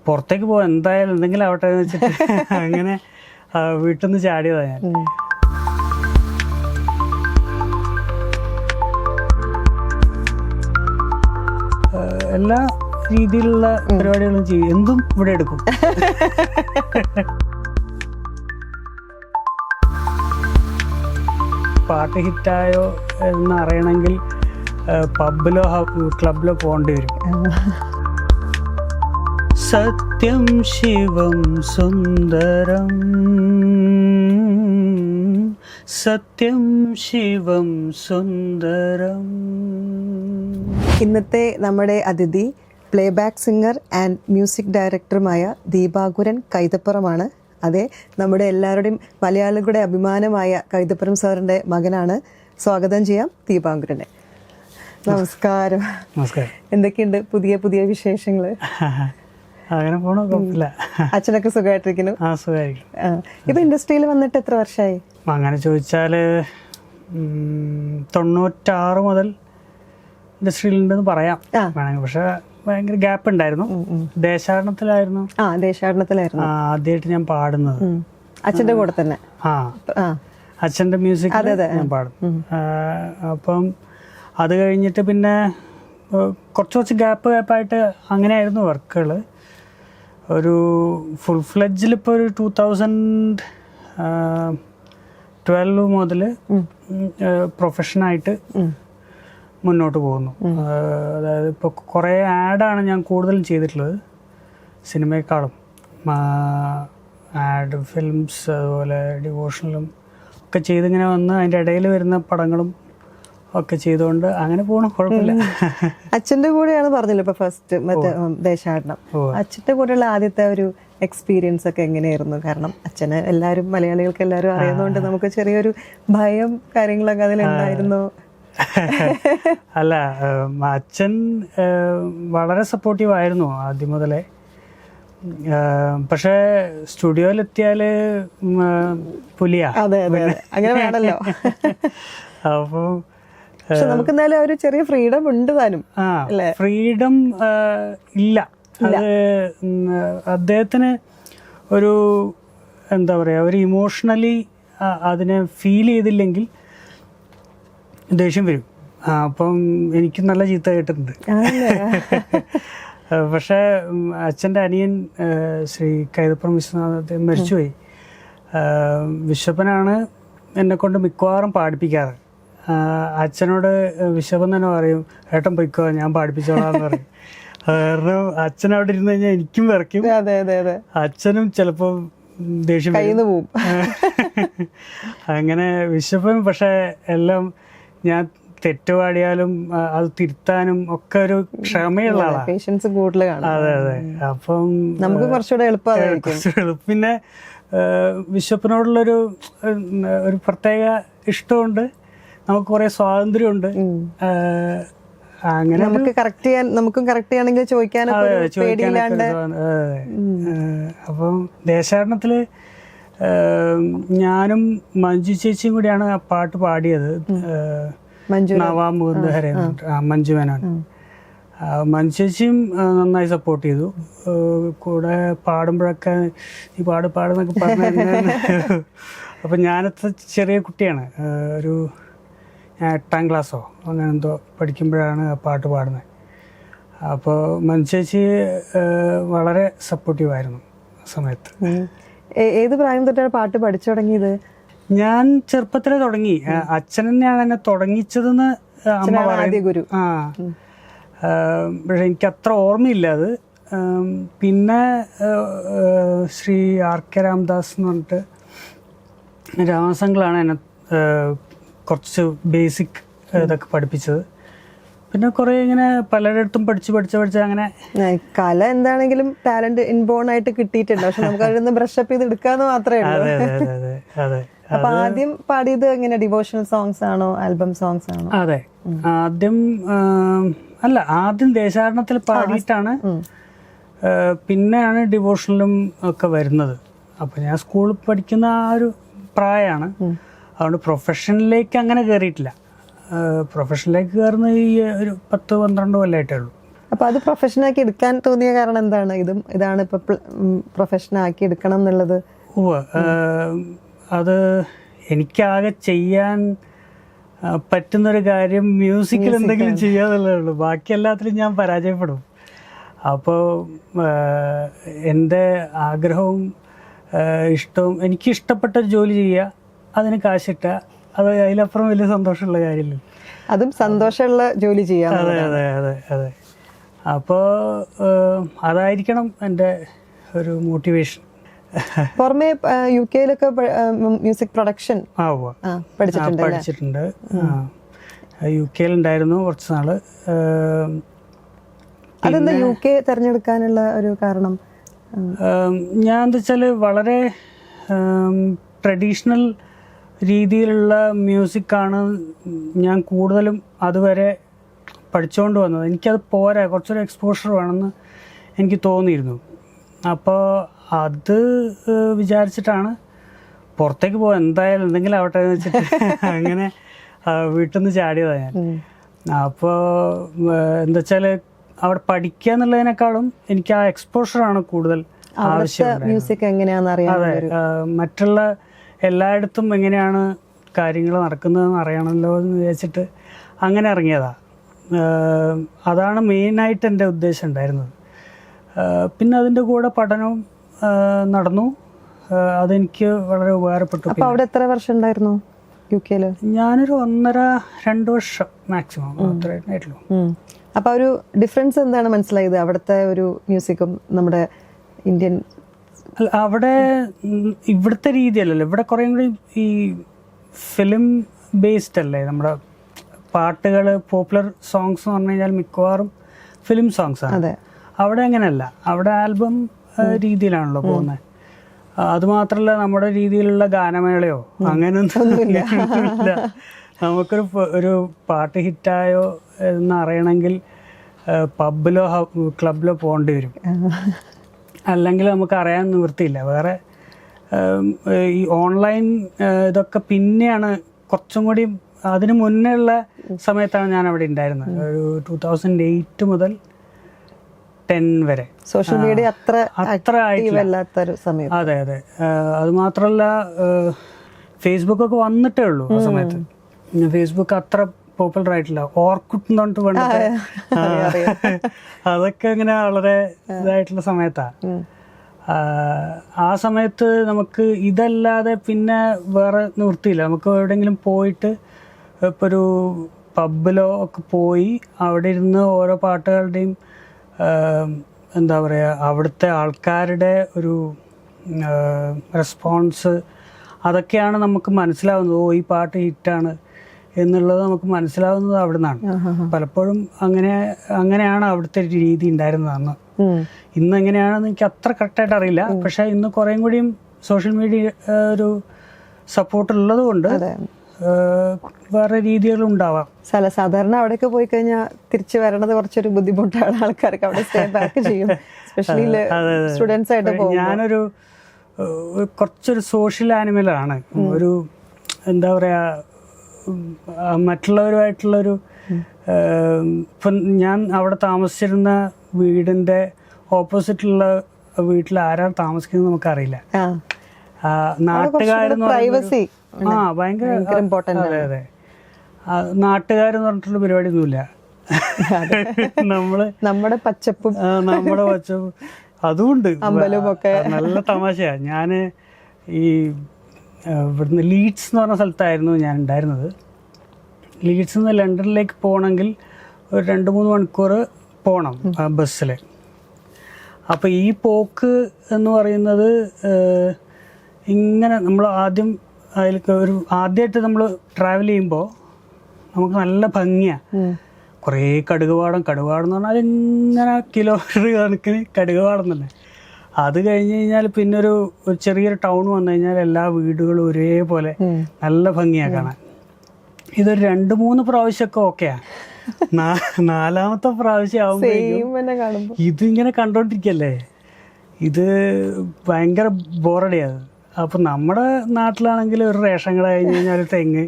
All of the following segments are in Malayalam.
പുറത്തേക്ക് പോകാൻ എന്തായാലും എന്തെങ്കിലും ആവട്ടെ എന്ന് വെച്ചിട്ട് അങ്ങനെ വീട്ടിൽ നിന്ന് ചാടിയതാണ് ഞാൻ. എല്ലാ രീതിയിലുള്ള പരിപാടികളും ചെയ്യും, എന്തും ഇവിടെ എടുക്കും. പാട്ട് ഹിറ്റായോ എന്ന് അറിയണമെങ്കിൽ പബ്ബിലോ ക്ലബിലോ പോകേണ്ടി വരും. സത്യം ശിവം സുന്ദരം, സത്യം ശിവം സുന്ദരം. ഇന്നത്തെ നമ്മുടെ അതിഥി പ്ലേബാക്ക് സിംഗർ ആൻഡ് മ്യൂസിക് ഡയറക്ടറുമായ ദീപാങ്കുരൻ കൈതപ്പുറമാണ്. അതെ, നമ്മുടെ എല്ലാവരുടെയും മലയാളികളുടെ അഭിമാനമായ കൈതപ്പുറം സാറിൻ്റെ മകനാണ്. സ്വാഗതം ചെയ്യാം ദീപാങ്കുരനെ. നമസ്കാരം. നമസ്കാരം. എന്തൊക്കെയുണ്ട് പുതിയ പുതിയ വിശേഷങ്ങൾ? അങ്ങനെ പോണോ, കുഴപ്പമില്ല. അച്ഛനൊക്കെ സുഖമായിട്ടിരിക്കുന്നു? ആ, സുഖമായിരിക്കും. ഇപ്പൊ ഇൻഡസ്ട്രിയിൽ വന്നിട്ട് എത്ര വർഷമായി? അങ്ങനെ ചോദിച്ചാൽ 96 മുതൽ ഇൻഡസ്ട്രിയിലുണ്ടെന്ന് പറയാം വേണമെങ്കിൽ. പക്ഷെ ഭയങ്കര ഗ്യാപ്പ് ഉണ്ടായിരുന്നു. ദേശാടനത്തിലായിരുന്നു. ആദ്യമായിട്ട് ഞാൻ പാടുന്നത് അച്ഛൻ്റെ കൂടെ തന്നെ. അച്ഛൻ്റെ മ്യൂസിക് ഞാൻ പാടും. അപ്പം അത് കഴിഞ്ഞിട്ട് പിന്നെ കുറച്ച് ഗ്യാപ്പായിട്ട് അങ്ങനെയായിരുന്നു വർക്കുകൾ. ഒരു ഫുൾ ഫ്ലെഡ്ജിൽ ഇപ്പോൾ ഒരു 2012 മുതൽ പ്രൊഫഷനായിട്ട് മുന്നോട്ട് പോകുന്നു. അതായത് ഇപ്പോൾ കുറേ ആഡാണ് ഞാൻ കൂടുതലും ചെയ്തിട്ടുള്ളത് സിനിമയെക്കാളും. ആഡ് ഫിലിംസ്, അതുപോലെ ഡിവോഷണലും ഒക്കെ ചെയ്തിങ്ങനെ വന്ന് അതിൻ്റെ ഇടയിൽ വരുന്ന പടങ്ങളും ഒക്കെ ചെയ്തുകൊണ്ട് അങ്ങനെ പോകണം, കുഴപ്പമില്ല. അച്ഛൻ്റെ കൂടെയാണ് പറഞ്ഞല്ലോ ഇപ്പൊ ഫസ്റ്റ് മറ്റേ ദേശാടനം. അച്ഛൻ്റെ കൂടെയുള്ള ആദ്യത്തെ ഒരു എക്സ്പീരിയൻസ് ഒക്കെ എങ്ങനെയായിരുന്നു? കാരണം അച്ഛനെ എല്ലാവരും, മലയാളികൾക്ക് എല്ലാവരും അറിയുന്നതുകൊണ്ട് നമുക്ക് ചെറിയൊരു ഭയം കാര്യങ്ങളൊക്കെ അതിലുണ്ടായിരുന്നു. അല്ല, അച്ഛൻ വളരെ സപ്പോർട്ടീവ് ആയിരുന്നു ആദ്യം മുതലേ. പക്ഷേ സ്റ്റുഡിയോയിലെത്തിയാൽ പുലിയാ. അതെ അതെ, അങ്ങനെ വേണമല്ലോ. അപ്പോൾ പക്ഷെ നമുക്ക് എന്തായാലും ഒരു ചെറിയ ഫ്രീഡം ഉണ്ട് താനും. ഫ്രീഡം ഇല്ല. അത് അദ്ദേഹത്തിന് ഒരു എന്താ പറയുക, ഒരു ഇമോഷണലി അതിനെ ഫീൽ ചെയ്തില്ലെങ്കിൽ ദേഷ്യം വരും. അപ്പം എനിക്ക് നല്ല ചീത്ത കേട്ടിട്ടുണ്ട്. പക്ഷേ അച്ഛൻ്റെ അനിയൻ ശ്രീ കൈതപ്പുറം വിശ്വനാഥ്, അദ്ദേഹം മരിച്ചുപോയി. വിശ്വപ്പനാണ് എന്നെക്കൊണ്ട് മിക്കവാറും പാടിപ്പിക്കാറ്. അച്ഛനോട് വിശ്വപ്പൻ തന്നെ പറയും, ഏട്ടൻ പൊയ്ക്കോ, ഞാൻ പാടിപ്പിച്ചോളാന്ന് പറയും. കാരണം അച്ഛൻ അവിടെ ഇരുന്ന് കഴിഞ്ഞാൽ എനിക്കും വിറയ്ക്കും, അച്ഛനും ചിലപ്പോൾ ദേഷ്യം പോവും. അങ്ങനെ വിശ്വപ്പൻ പക്ഷെ എല്ലാം ഞാൻ തെറ്റുപാടിയാലും അത് തിരുത്താനും ഒക്കെ ഒരു ക്ഷമയുള്ള ആളാണ്. അതെ അതെ. അപ്പം നമുക്ക് കുറച്ചുകൂടെ എളുപ്പം. പിന്നെ വിശ്വപ്പനോടുള്ളൊരു പ്രത്യേക ഇഷ്ടമുണ്ട്, നമുക്ക് കുറെ സ്വാതന്ത്ര്യമുണ്ട്. അങ്ങനെ നമുക്ക് കറക്റ്റ് ചെയ്യാൻ, നമുക്കും കറക്റ്റ് ചെയ്യണമെങ്കിൽ ചോദിക്കാനൊക്കെ. അപ്പം ദേശാടനത്തില് ഞാനും മഞ്ജു ചേച്ചിയും കൂടിയാണ് ആ പാട്ട് പാടിയത്. നവാം മുകുന്ദഹര, മഞ്ജു മേനോൻ. മഞ്ജു ചേച്ചിയും നന്നായി സപ്പോർട്ട് ചെയ്തു. കൂടെ പാടുമ്പോഴൊക്കെ ഈ പാടുന്നൊക്കെ പറഞ്ഞു. അപ്പം ഞാനത്തെ ചെറിയ കുട്ടിയാണ്, ഒരു 8ാം ക്ലാസ്സോ അങ്ങനെ എന്തോ പഠിക്കുമ്പോഴാണ് ആ പാട്ട് പാടുന്നത്. അപ്പോൾ മഞ്ജു ചേച്ചി വളരെ സപ്പോർട്ടീവായിരുന്നു ആ സമയത്ത്. ഏത് പ്രായം തൊട്ടാണ് പാട്ട് പഠിച്ചു തുടങ്ങിയത്? ഞാൻ ചെറുപ്പത്തിലേ തുടങ്ങി. അച്ഛൻ തന്നെയാണ് എന്നെ തുടങ്ങിച്ചതെന്ന് അമ്മ പറയും. പക്ഷെ എനിക്ക് അത്ര ഓർമ്മയില്ല അത്. പിന്നെ ശ്രീ ആർ കെ രാംദാസ് എന്ന് പറഞ്ഞിട്ട് രാമസംഘിളാണ് എന്നെ കുറച്ച് ബേസിക് ഇതൊക്കെ പഠിപ്പിച്ചത്. പിന്നെ കുറെ ഇങ്ങനെ പലരിടത്തും പഠിച്ച് അങ്ങനെ. കല എന്താണെങ്കിലും ടാലന്റ് ഇൻബോൺ ആയിട്ട് കിട്ടിയിട്ടുണ്ട്. പക്ഷെ നമുക്ക് അതിൽ നിന്ന് ബ്രഷപ്പ് ചെയ്ത് എടുക്കാന്ന് മാത്രമേ ഉള്ളൂ. അപ്പൊ ആദ്യം പാടിയത് എങ്ങനെ, ഡിവോഷണൽ സോങ്സ് ആണോ ആൽബം സോങ്സ് ആണോ? അതെ, ആദ്യം ദേശാടനത്തിൽ പാടിയിട്ടാണ് പിന്നെയാണ് ഡിവോഷണലും ഒക്കെ വരുന്നത്. അപ്പോൾ ഞാൻ സ്കൂളിൽ പഠിക്കുന്ന ആ ഒരു പ്രായമാണ്. അതുകൊണ്ട് പ്രൊഫഷനിലേക്ക് അങ്ങനെ കയറിയിട്ടില്ല. പ്രൊഫഷനിലേക്ക് കയറുന്ന ഈ ഒരു 10-12 കൊല്ലമായിട്ടേ ഉള്ളൂ. അപ്പോൾ അത് പ്രൊഫഷനാക്കി എടുക്കാൻ തോന്നിയ കാരണം എന്താണ്? ഇതാണ് ഇപ്പോൾ പ്രൊഫഷനാക്കി എടുക്കണം എന്നുള്ളത്? അത് എനിക്കാകെ ചെയ്യാൻ പറ്റുന്നൊരു കാര്യം മ്യൂസിക്കിൽ എന്തെങ്കിലും ചെയ്യാന്നുള്ളതേ ഉള്ളൂ. ബാക്കി എല്ലാത്തിലും ഞാൻ പരാജയപ്പെടും. അപ്പോൾ എൻ്റെ ആഗ്രഹവും ഇഷ്ടവും എനിക്കിഷ്ടപ്പെട്ട ജോലി ചെയ്യുക, അതിന് കാശിട്ടുക, അത് അതിലപ്പുറം വലിയ സന്തോഷമുള്ള കാര്യമില്ല. അതും സന്തോഷമുള്ള ജോലി ചെയ്യാം. അതെ അതെ അതെ അതെ. അപ്പോൾ അതായിരിക്കണം എൻ്റെ ഒരു മോട്ടിവേഷൻ. പുറമെ UK-ലൊക്കെ മ്യൂസിക് പ്രൊഡക്ഷൻ പഠിച്ചിട്ടുണ്ട്. UK-ലുണ്ടായിരുന്നു കുറച്ച് നാള്. അതെന്താ UK തിരഞ്ഞെടുക്കാനുള്ള ഒരു കാരണം? ഞാൻ എന്താ വെച്ചാൽ വളരെ ട്രഡീഷണൽ രീതിയിലുള്ള മ്യൂസിക്കാണ് ഞാൻ കൂടുതലും അതുവരെ പഠിച്ചുകൊണ്ട് വന്നത്. എനിക്കത് പോരാ, കുറച്ചൊരു എക്സ്പോഷർ വേണമെന്ന് എനിക്ക് തോന്നിയിരുന്നു. അപ്പോൾ അത് വിചാരിച്ചിട്ടാണ് പുറത്തേക്ക് പോകാൻ, എന്തായാലും എന്തെങ്കിലും ആവട്ടെ എന്ന് വെച്ചിട്ട് അങ്ങനെ വീട്ടിൽ നിന്ന് ചാടിയതാണ് ഞാൻ. അപ്പോൾ എന്താ വെച്ചാൽ അവിടെ പഠിക്കുക എന്നുള്ളതിനേക്കാളും എനിക്ക് ആ എക്സ്പോഷറാണ് കൂടുതൽ ആവശ്യം. മ്യൂസിക് എങ്ങനെയാണെന്ന് അറിയാം. അതെ, മറ്റുള്ള എല്ലായിടത്തും എങ്ങനെയാണ് കാര്യങ്ങൾ നടക്കുന്നതെന്ന് അറിയണമല്ലോ എന്ന് വിചാരിച്ചിട്ട് അങ്ങനെ ഇറങ്ങിയതാണ്. അതാണ് മെയിനായിട്ട് എൻ്റെ ഉദ്ദേശം ഉണ്ടായിരുന്നത്. പിന്നെ അതിൻ്റെ കൂടെ പഠനവും നടന്നു. അതെനിക്ക് വളരെ ഉപകാരപ്പെട്ടു. അപ്പോൾ അവിടെ എത്ര വർഷം ഉണ്ടായിരുന്നു UK-ല്? ഞാനൊരു 1.5-2 വർഷം മാക്സിമം അത്രയായിട്ടുള്ളൂ. അപ്പോൾ ഒരു ഡിഫറൻസ് എന്താണ് മനസ്സിലായത് അവിടുത്തെ ഒരു മ്യൂസിക്കും നമ്മുടെ ഇന്ത്യൻ? അവിടെ ഇവിടുത്തെ രീതിയല്ലല്ലോ, ഇവിടെ കുറേ കൂടി ഈ ഫിലിം ബേസ്ഡ് അല്ലേ നമ്മുടെ പാട്ടുകൾ. പോപ്പുലർ സോങ്സ് എന്ന് പറഞ്ഞു കഴിഞ്ഞാൽ മിക്കവാറും ഫിലിം സോങ്സ് ആണ്. അവിടെ അങ്ങനെയല്ല, അവിടെ ആൽബം രീതിയിലാണല്ലോ പോകുന്നത്. അതുമാത്രമല്ല നമ്മുടെ രീതിയിലുള്ള ഗാനമേളയോ അങ്ങനെയൊന്നുമില്ല. നമുക്കൊരു പാട്ട് ഹിറ്റായോ എന്ന് അറിയണമെങ്കിൽ പബ്ബിലോ ക്ലബിലോ പോകേണ്ടി വരും, അല്ലെങ്കിൽ നമുക്ക് അറിയാൻ നിവൃത്തിയില്ല. വേറെ ഈ ഓൺലൈൻ ഇതൊക്കെ പിന്നെയാണ് കുറച്ചും കൂടി, അതിന് മുന്നേ ഉള്ള സമയത്താണ് ഞാൻ അവിടെ ഉണ്ടായിരുന്നത്. ഒരു 2008 മുതൽ 10 വരെ സോഷ്യൽ മീഡിയ അത്ര ആയിട്ടില്ലാത്തൊരു സമയം. അതെ അതെ. അതുമാത്രമല്ല ഫേസ്ബുക്കൊക്കെ വന്നിട്ടേ ഉള്ളൂ ആ സമയത്ത്. ഫേസ്ബുക്ക് അത്ര പോപ്പുലർ ആയിട്ടില്ല. ഓർക്കുട്ട് എന്ന് പറഞ്ഞിട്ട് വേണ്ടത് അതൊക്കെ ഇങ്ങനെ വളരെ ഇതായിട്ടുള്ള സമയത്താണ്. ആ സമയത്ത് നമുക്ക് ഇതല്ലാതെ പിന്നെ വേറെ നിവൃത്തിയില്ല. നമുക്ക് എവിടെയെങ്കിലും പോയിട്ട് ഇപ്പോൾ ഒരു പബ്ബിലോ ഒക്കെ പോയി അവിടെ ഇരുന്ന് ഓരോ പാട്ടുകളുടെയും എന്താ പറയുക, അവിടുത്തെ ആൾക്കാരുടെ ഒരു റെസ്പോൺസ്, അതൊക്കെയാണ് നമുക്ക് മനസ്സിലാവുന്നത്. ഓ, ഈ പാട്ട് ഹിറ്റാണ് എന്നുള്ളത് നമുക്ക് മനസ്സിലാവുന്നത് അവിടെ നിന്നാണ്. പലപ്പോഴും അങ്ങനെയാണ് അവിടുത്തെ രീതി ഉണ്ടായിരുന്നത് അന്ന്. ഇന്ന് എങ്ങനെയാണെന്ന് എനിക്ക് അത്ര കറക്റ്റായിട്ട് അറിയില്ല. പക്ഷെ ഇന്ന് കുറേയും കൂടിയും സോഷ്യൽ മീഡിയ ഒരു സപ്പോർട്ട് ഉള്ളത് കൊണ്ട് വേറെ രീതികളുണ്ടാവാം. സാധാരണ അവിടെയൊക്കെ പോയി കഴിഞ്ഞാൽ തിരിച്ചു വരണത് കുറച്ചൊരു ബുദ്ധിമുട്ടാണ്. ആൾക്കാർക്ക് അവിടെ സ്റ്റേ ബാക്ക് ചെയ്യും, സ്പെഷ്യലി സ്റ്റുഡൻസ് ആയിട്ട് പോകും. ഞാനൊരു കുറച്ചൊരു സോഷ്യൽ ആനിമലാണ്. ഒരു എന്താ പറയുക, മറ്റുള്ളവരുമായിട്ടുള്ളൊരു ഇപ്പം ഞാൻ അവിടെ താമസിച്ചിരുന്ന വീടിൻ്റെ ഓപ്പോസിറ്റുള്ള വീട്ടിൽ ആരാണ് താമസിക്കുന്നത് നമുക്കറിയില്ല. നാട്ടുകാരെന്ന് ഭയങ്കര അതെ അതെ. നാട്ടുകാരെന്ന് പറഞ്ഞിട്ടുള്ള പരിപാടിയൊന്നുമില്ല. നമ്മുടെ പച്ചപ്പും അതുകൊണ്ട് നല്ല തമാശയാ. ഞാൻ ഈ ഇവിടുന്ന് ലീഡ്സ് എന്ന് പറഞ്ഞ സ്ഥലത്തായിരുന്നു ഞാൻ ഉണ്ടായിരുന്നത്. ലീഡ്സിൽ നിന്ന് ലണ്ടനിലേക്ക് പോകണമെങ്കിൽ ഒരു 2-3 മണിക്കൂർ പോകണം ബസ്സിൽ. അപ്പോൾ ഈ പോക്ക് എന്ന് പറയുന്നത് ഇങ്ങനെ നമ്മൾ ആദ്യമായിട്ട് നമ്മൾ ട്രാവൽ ചെയ്യുമ്പോൾ നമുക്ക് നല്ല ഭംഗിയാണ്. കുറേ കടുകുപാടം എന്ന് പറഞ്ഞാൽ ഇങ്ങനെ കിലോമീറ്റർ കണക്കിന് കടുകുപാടം തന്നെ. അത് കഴിഞ്ഞ് കഴിഞ്ഞാൽ പിന്നെ ഒരു ചെറിയൊരു ടൗൺ വന്നു കഴിഞ്ഞാൽ എല്ലാ വീടുകളും ഒരേപോലെ നല്ല ഭംഗിയാണ് കാണാൻ. ഇതൊരു 2-3 പ്രാവശ്യമൊക്കെ ഓക്കെയാണ്. 4ാമത്തെ പ്രാവശ്യം ആകുമ്പോഴേക്കും ഇതിങ്ങനെ കണ്ടോണ്ടിരിക്കല്ലേ, ഇത് ഭയങ്കര ബോറടിയാണ്. അപ്പം നമ്മുടെ നാട്ടിലാണെങ്കിൽ ഒരു റേഷൻ കട കഴിഞ്ഞ് കഴിഞ്ഞാൽ ഒരു തെങ്ങ്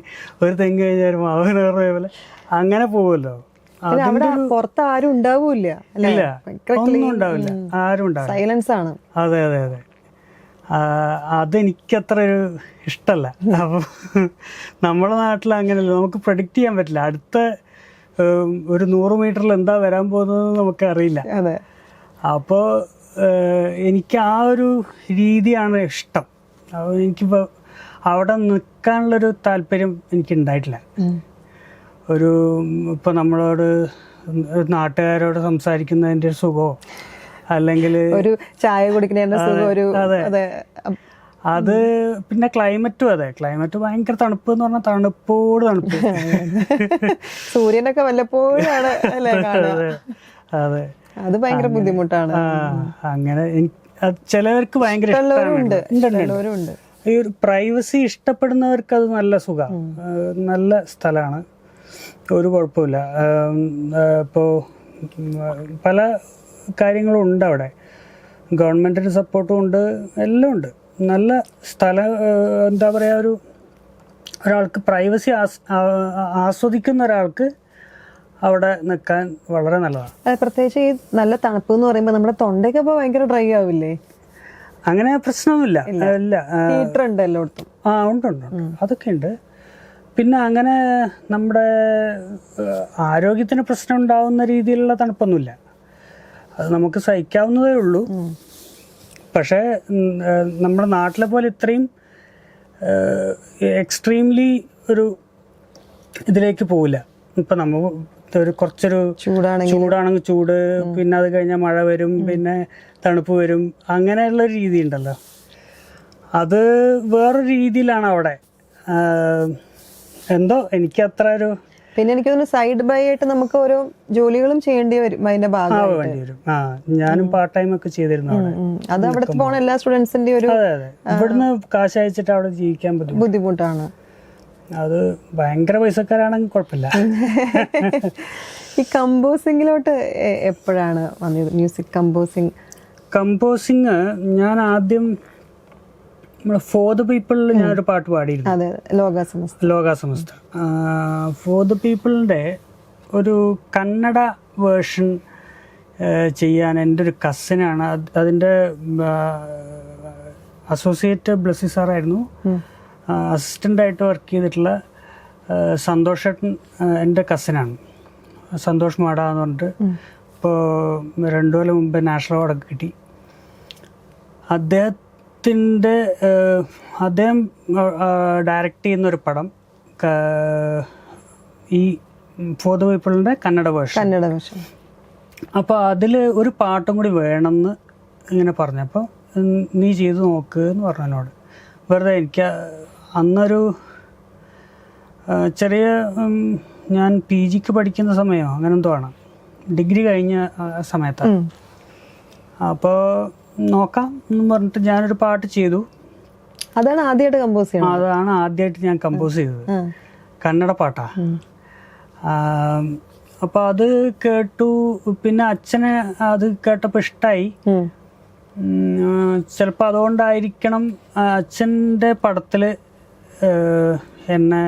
കഴിഞ്ഞാൽ ഒരു മാവിന് പോലെ അങ്ങനെ പോകുമല്ലോ. പുറത്ത് ആരും ഉണ്ടാവൂല, ഇല്ല, ഒന്നും ഉണ്ടാവില്ല, ആരും ഉണ്ടാവില്ല, സൈലൻസ് ആണ്. അതെ അതെ അതെ. അതെനിക്കത്ര ഒരു ഇഷ്ടമല്ല. അപ്പം നമ്മുടെ നാട്ടിൽ അങ്ങനെയല്ല, നമുക്ക് പ്രഡിക്റ്റ് ചെയ്യാൻ പറ്റില്ല. അടുത്ത ഒരു 100 മീറ്ററിൽ എന്താ വരാൻ പോകുന്നത് നമുക്കറിയില്ല. അപ്പോൾ എനിക്ക് ആ ഒരു രീതിയാണ് ഇഷ്ടം. എനിക്കിപ്പോൾ അവിടെ നിൽക്കാനുള്ളൊരു താല്പര്യം എനിക്കുണ്ടായിട്ടില്ല. ഒരു ഇപ്പോൾ നമ്മളോട് നാട്ടുകാരോട് സംസാരിക്കുന്നതിൻ്റെ ഒരു സുഖമോ അല്ലെങ്കിൽ ഒരു ചായ കുടിക്കുന്നതിൻ്റെ സുഖം ഒരു, അതെ, അത് പിന്നെ ക്ലൈമറ്റും, അതെ, ക്ലൈമറ്റ് ഭയങ്കര തണുപ്പ് എന്ന് പറഞ്ഞാൽ തണുപ്പോട് തണുപ്പ്. സൂര്യനൊക്കെ വല്ലപ്പോഴാണ് അല്ലേ കാണുക. അതെ, അത് ഭയങ്കര ബുദ്ധിമുട്ടാണ്. അങ്ങനെ ചിലവർക്ക് ഭയങ്കര ഇഷ്ടമാണ്. ഈ ഒരു പ്രൈവസി ഇഷ്ടപ്പെടുന്നവർക്ക് അത് നല്ല സുഖമാണ്, നല്ല സ്ഥലമാണ്, ഒരു കുഴപ്പമില്ല. ഇപ്പോൾ പല കാര്യങ്ങളും ഉണ്ട് അവിടെ, ഗവൺമെൻറ്റിൻ്റെ സപ്പോർട്ടും ഉണ്ട്, എല്ലാം ഉണ്ട്. നല്ല സ്ഥലം, എന്താ പറയുക, ഒരാൾക്ക് പ്രൈവസി ആസ്വദിക്കുന്ന ഒരാൾക്ക് അവിടെ നിൽക്കാൻ വളരെ നല്ലതാണ്. പ്രത്യേകിച്ച് ഈ നല്ല തണുപ്പ് എന്ന് പറയുമ്പോൾ നമ്മുടെ തൊണ്ടയൊക്കെ ഇപ്പോൾ ഭയങ്കര ഡ്രൈ ആവില്ലേ? അങ്ങനെ പ്രശ്നമില്ല, ഇല്ല. ഹീറ്റർ ഉണ്ട് എല്ലായിടത്തും. ഉണ്ട്, അതൊക്കെ ഉണ്ട്. പിന്നെ അങ്ങനെ നമ്മുടെ ആരോഗ്യത്തിന് പ്രശ്നം ഉണ്ടാവുന്ന രീതിയിലുള്ള തണുപ്പൊന്നുമില്ല, അത് നമുക്ക് സഹിക്കാവുന്നതേ ഉള്ളൂ. പക്ഷേ നമ്മുടെ നാട്ടിലെ പോലെ ഇത്രയും എക്സ്ട്രീംലി ഒരു ഇതിലേക്ക് പോവില്ല. ഇപ്പം നമ്മൾ ഒരു കുറച്ചൊരു ചൂടാണെങ്കിൽ ചൂട്, പിന്നെ അത് കഴിഞ്ഞാൽ മഴ വരും, പിന്നെ തണുപ്പ് വരും, അങ്ങനെയുള്ളൊരു രീതി ഉണ്ടല്ലോ, അത് വേറൊരു രീതിയിലാണ് അവിടെ. എന്തോ എനിക്ക് അത്ര ഒരു, പിന്നെ എനിക്ക് തോന്നുന്നു സൈഡ് ബൈ ആയിട്ട് നമുക്ക് ഓരോ ജോലികളും ചെയ്യേണ്ടി വരും അതിന്റെ ഭാഗമായിട്ട്. ഞാനും പാർട്ട് ടൈം ഒക്കെ ചെയ്തിരുന്നു അവിടെ. അത് അവിടെ പോണ എല്ലാ സ്റ്റുഡൻസിന്റെ ഒരു, ഇവിടുന്ന് കാശ് അയച്ചിട്ട് അവിടെ ജീവിക്കാൻ ബുദ്ധിമുട്ടാണ്. അത് ഭയങ്കര പൈസക്കാരാണെങ്കിൽ കുഴപ്പമില്ല. ഈ കമ്പോസിങ്ങിലോട്ട് എപ്പോഴാണ് വന്നത്? മ്യൂസിക് കമ്പോസിങ് ഞാൻ ആദ്യം നമ്മുടെ ഫോർ ദ പീപ്പിളിൽ ഞാനൊരു പാട്ട് പാടിയിരുന്നു, ലോകാസമസ്ത. ഫോർ ദ പീപ്പിളിൻ്റെ ഒരു കന്നഡ വേർഷൻ ചെയ്യാൻ എൻ്റെ ഒരു കസിനാണ്, അതിൻ്റെ അസോസിയേറ്റ് ബ്ലസ്സി സാറായിരുന്നു, അസിസ്റ്റൻ്റായിട്ട് വർക്ക് ചെയ്തിട്ടുള്ള സന്തോഷ് എൻ്റെ കസിനാണ്, സന്തോഷ് മാട എന്ന് പറഞ്ഞിട്ട്. ഇപ്പോൾ 2 കൊല്ലം മുമ്പ് നാഷണൽ അവാർഡൊക്കെ കിട്ടി. അദ്ദേഹം ഡയറക്റ്റ് ചെയ്യുന്നൊരു പടം, ഈ ഫോർ ദ പീപ്പിളിൻ്റെ കന്നഡ വേർഷൻ. അപ്പോൾ അതിൽ ഒരു പാട്ടും കൂടി വേണമെന്ന് ഇങ്ങനെ പറഞ്ഞപ്പോൾ നീ ചെയ്ത് നോക്ക് എന്ന് പറഞ്ഞു എന്നോട്. വെറുതെ എനിക്ക് അന്നൊരു ചെറിയ, ഞാൻ PG പഠിക്കുന്ന സമയമോ അങ്ങനെ എന്തോ ആണ്, ഡിഗ്രി കഴിഞ്ഞ സമയത്താണ്. അപ്പോൾ നോക്കാം എന്ന് പറഞ്ഞിട്ട് ഞാനൊരു പാട്ട് ചെയ്തു. അതാണ് ആദ്യമായിട്ട് കമ്പോസ് ചെയ്തത്? അതാണ് ആദ്യമായിട്ട് ഞാൻ കമ്പോസ് ചെയ്തത്, കന്നഡ പാട്ടാ. അപ്പോൾ അത് കേട്ടു. പിന്നെ അച്ഛനെ അത് കേട്ടപ്പോൾ ഇഷ്ടമായി. ചിലപ്പോൾ അതുകൊണ്ടായിരിക്കണം അച്ഛൻ്റെ പടത്തിൽ എന്നെ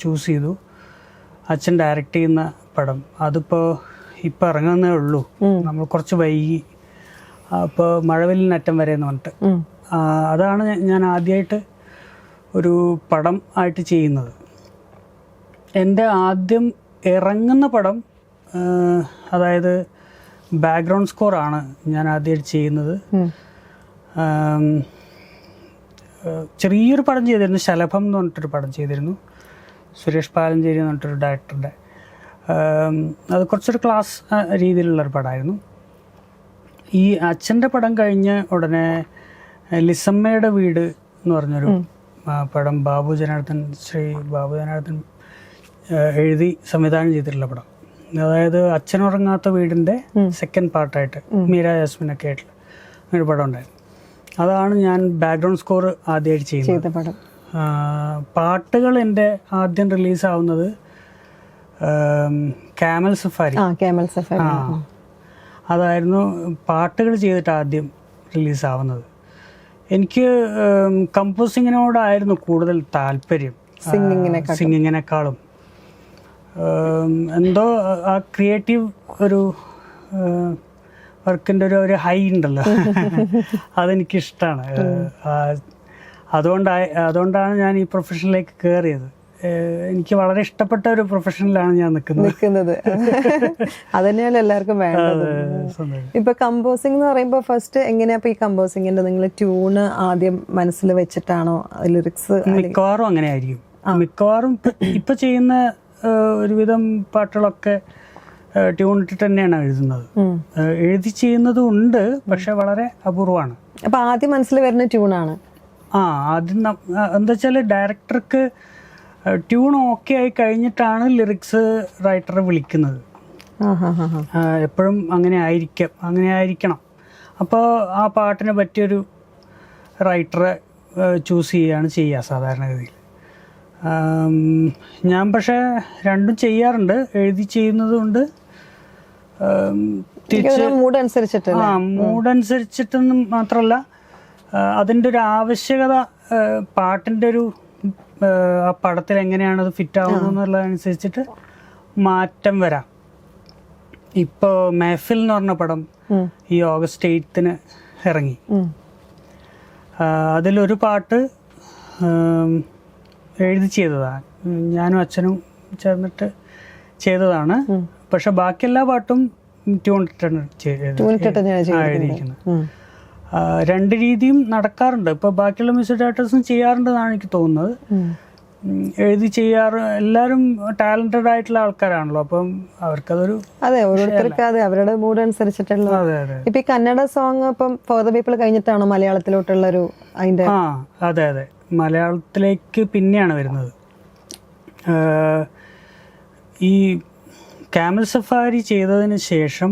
ചൂസ് ചെയ്തു. അച്ഛൻ ഡയറക്റ്റ് ചെയ്യുന്ന പടം അതിപ്പോൾ ഇപ്പം ഇറങ്ങുന്നേ ഉള്ളൂ, നമ്മൾ കുറച്ച് വൈകി. അപ്പോൾ മഴവില്ലിനറ്റം വരെ എന്ന് പറഞ്ഞിട്ട് അതാണ് ഞാൻ ആദ്യമായിട്ട് ഒരു പടം ആയിട്ട് ചെയ്യുന്നത്. എൻ്റെ ആദ്യം ഇറങ്ങുന്ന പടം, അതായത് ബാക്ക്ഗ്രൗണ്ട് സ്കോറാണ് ഞാൻ ആദ്യമായിട്ട് ചെയ്യുന്നത്. ചെറിയൊരു പടം ചെയ്തിരുന്നു, ശലഭം എന്ന് പറഞ്ഞിട്ടൊരു പടം ചെയ്തിരുന്നു, സുരേഷ് പാലഞ്ചേരി എന്ന് പറഞ്ഞിട്ടൊരു ഡയറക്ടറുടെ. അത് കുറച്ചൊരു ക്ലാസ് രീതിയിലുള്ളൊരു പടമായിരുന്നു. ഈ അച്ഛൻ്റെ പടം കഴിഞ്ഞ് ഉടനെ ലിസമ്മയുടെ വീട് എന്ന് പറഞ്ഞൊരു പടം ശ്രീ ബാബു ജനാർദ്ദൻ എഴുതി സംവിധാനം ചെയ്തിട്ടുള്ള പടം. അതായത് അച്ഛനുറങ്ങാത്ത വീടിൻ്റെ സെക്കൻഡ് പാർട്ടായിട്ട് മീര ജാസ്മിനൊക്കെ ആയിട്ടുള്ള ഒരു പടം ഉണ്ടായിരുന്നു. അതാണ് ഞാൻ ബാക്ക്ഗ്രൗണ്ട് സ്കോർ ആദ്യമായിട്ട് ചെയ്യുന്നത് പടം. പാട്ടുകൾ എൻ്റെ ആദ്യം റിലീസാവുന്നത് ക്യാമൽ സഫാരി. അതായിരുന്നു പാട്ടുകൾ ചെയ്തിട്ട് ആദ്യം റിലീസാവുന്നത്. എനിക്ക് കമ്പോസിങ്ങിനോടായിരുന്നു കൂടുതൽ താല്പര്യം സിംഗിങ്ങിനേക്കാളും. എന്തോ ആ ക്രിയേറ്റീവ് ഒരു വർക്കിൻ്റെ ഒരു ഹൈ ഉണ്ടല്ലോ, അതെനിക്കിഷ്ടമാണ്. അതുകൊണ്ടാണ് ഞാൻ ഈ പ്രൊഫഷനിലേക്ക് കയറിയത്. എനിക്ക് വളരെ ഇഷ്ടപ്പെട്ട ഒരു പ്രൊഫഷനിലാണ് ഞാൻ നിൽക്കുന്നത്. അത് തന്നെയാണ് എല്ലാവർക്കും വേണ്ടത്. ഇപ്പൊ കമ്പോസിംഗ് എന്ന് പറയുമ്പോൾ ഫസ്റ്റ് എങ്ങനെയാ ഈ കമ്പോസിങ്ങിന്റെ നിങ്ങൾ ട്യൂണ് ആദ്യം മനസ്സിൽ വെച്ചിട്ടാണോ ലിറിക്സ്? മിക്കവാറും അങ്ങനെ ആയിരിക്കും. മിക്കവാറും ഇപ്പൊ ചെയ്യുന്ന ഒരുവിധം പാട്ടുകളൊക്കെ ട്യൂൺ ഇട്ടിട്ട് തന്നെയാണ് എഴുതുന്നത്. എഴുതി ചെയ്യുന്നതും ഉണ്ട്, പക്ഷെ വളരെ അപൂർവമാണ്. അപ്പൊ ആദ്യം മനസ്സിൽ വരുന്ന ട്യൂണാണ്. ആദ്യം എന്താ വെച്ചാൽ ഡയറക്ടർക്ക് ട്യൂൺ ഓക്കെ ആയി കഴിഞ്ഞിട്ടാണ് ലിറിക്സ് റൈറ്റർ വിളിക്കുന്നത്. എപ്പോഴും അങ്ങനെ ആയിരിക്കണം. അപ്പോൾ ആ പാട്ടിന് പറ്റിയൊരു റൈറ്ററെ ചൂസ് ചെയ്യുക സാധാരണഗതിയിൽ. ഞാൻ പക്ഷേ രണ്ടും ചെയ്യാറുണ്ട്. എഴുതി ചെയ്യുന്നതുകൊണ്ട് മൂഡനുസരിച്ചിട്ടെന്ന് മാത്രമല്ല, അതിൻ്റെ ഒരു ആവശ്യകത പാട്ടിൻ്റെ ഒരു ആ പടത്തിൽ എങ്ങനെയാണത് ഫിറ്റ് ആവുന്നത് എന്നുള്ളതനുസരിച്ചിട്ട് മാറ്റം വരാം. ഇപ്പോൾ മെഹഫിൽ എന്ന് പറഞ്ഞ പടം ഈ ഓഗസ്റ്റ് 8 ഇറങ്ങി. അതിലൊരു പാട്ട് എഴുതി ചെയ്തതാണ്, ഞാനും അച്ഛനും ചേർന്നിട്ട് ചെയ്തതാണ്. പക്ഷെ ബാക്കി എല്ലാ പാട്ടും ട്യൂൺ ഇട്ടാണ് എഴുതിയിരിക്കുന്നത്. രണ്ട് രീതിയും നടക്കാറുണ്ട്. ഇപ്പോൾ ബാക്കിയുള്ള മ്യൂസിക് ഡയറക്ടേഴ്സും ചെയ്യാറുണ്ടെന്നാണ് എനിക്ക് തോന്നുന്നത്. എഴുതി എല്ലാവരും ടാലന്റഡ് ആയിട്ടുള്ള ആൾക്കാരാണല്ലോ, അപ്പം അവർക്കതൊരു ഓരോരുത്തർക്ക് അവരുടെ മൂഡ് അനുസരിച്ചിട്ടുള്ള. ഇപ്പൊ ഈ കന്നഡ സോങ് ഇപ്പം ഫോർ ദ പീപ്പിൾ കഴിഞ്ഞിട്ടാണോ മലയാളത്തിലോട്ടുള്ള ഒരു അതിന്റെ? അതെ, മലയാളത്തിലേക്ക് പിന്നെയാണ് വരുന്നത്. ഈ ക്യാമൽ സഫാരി ചെയ്തതിന് ശേഷം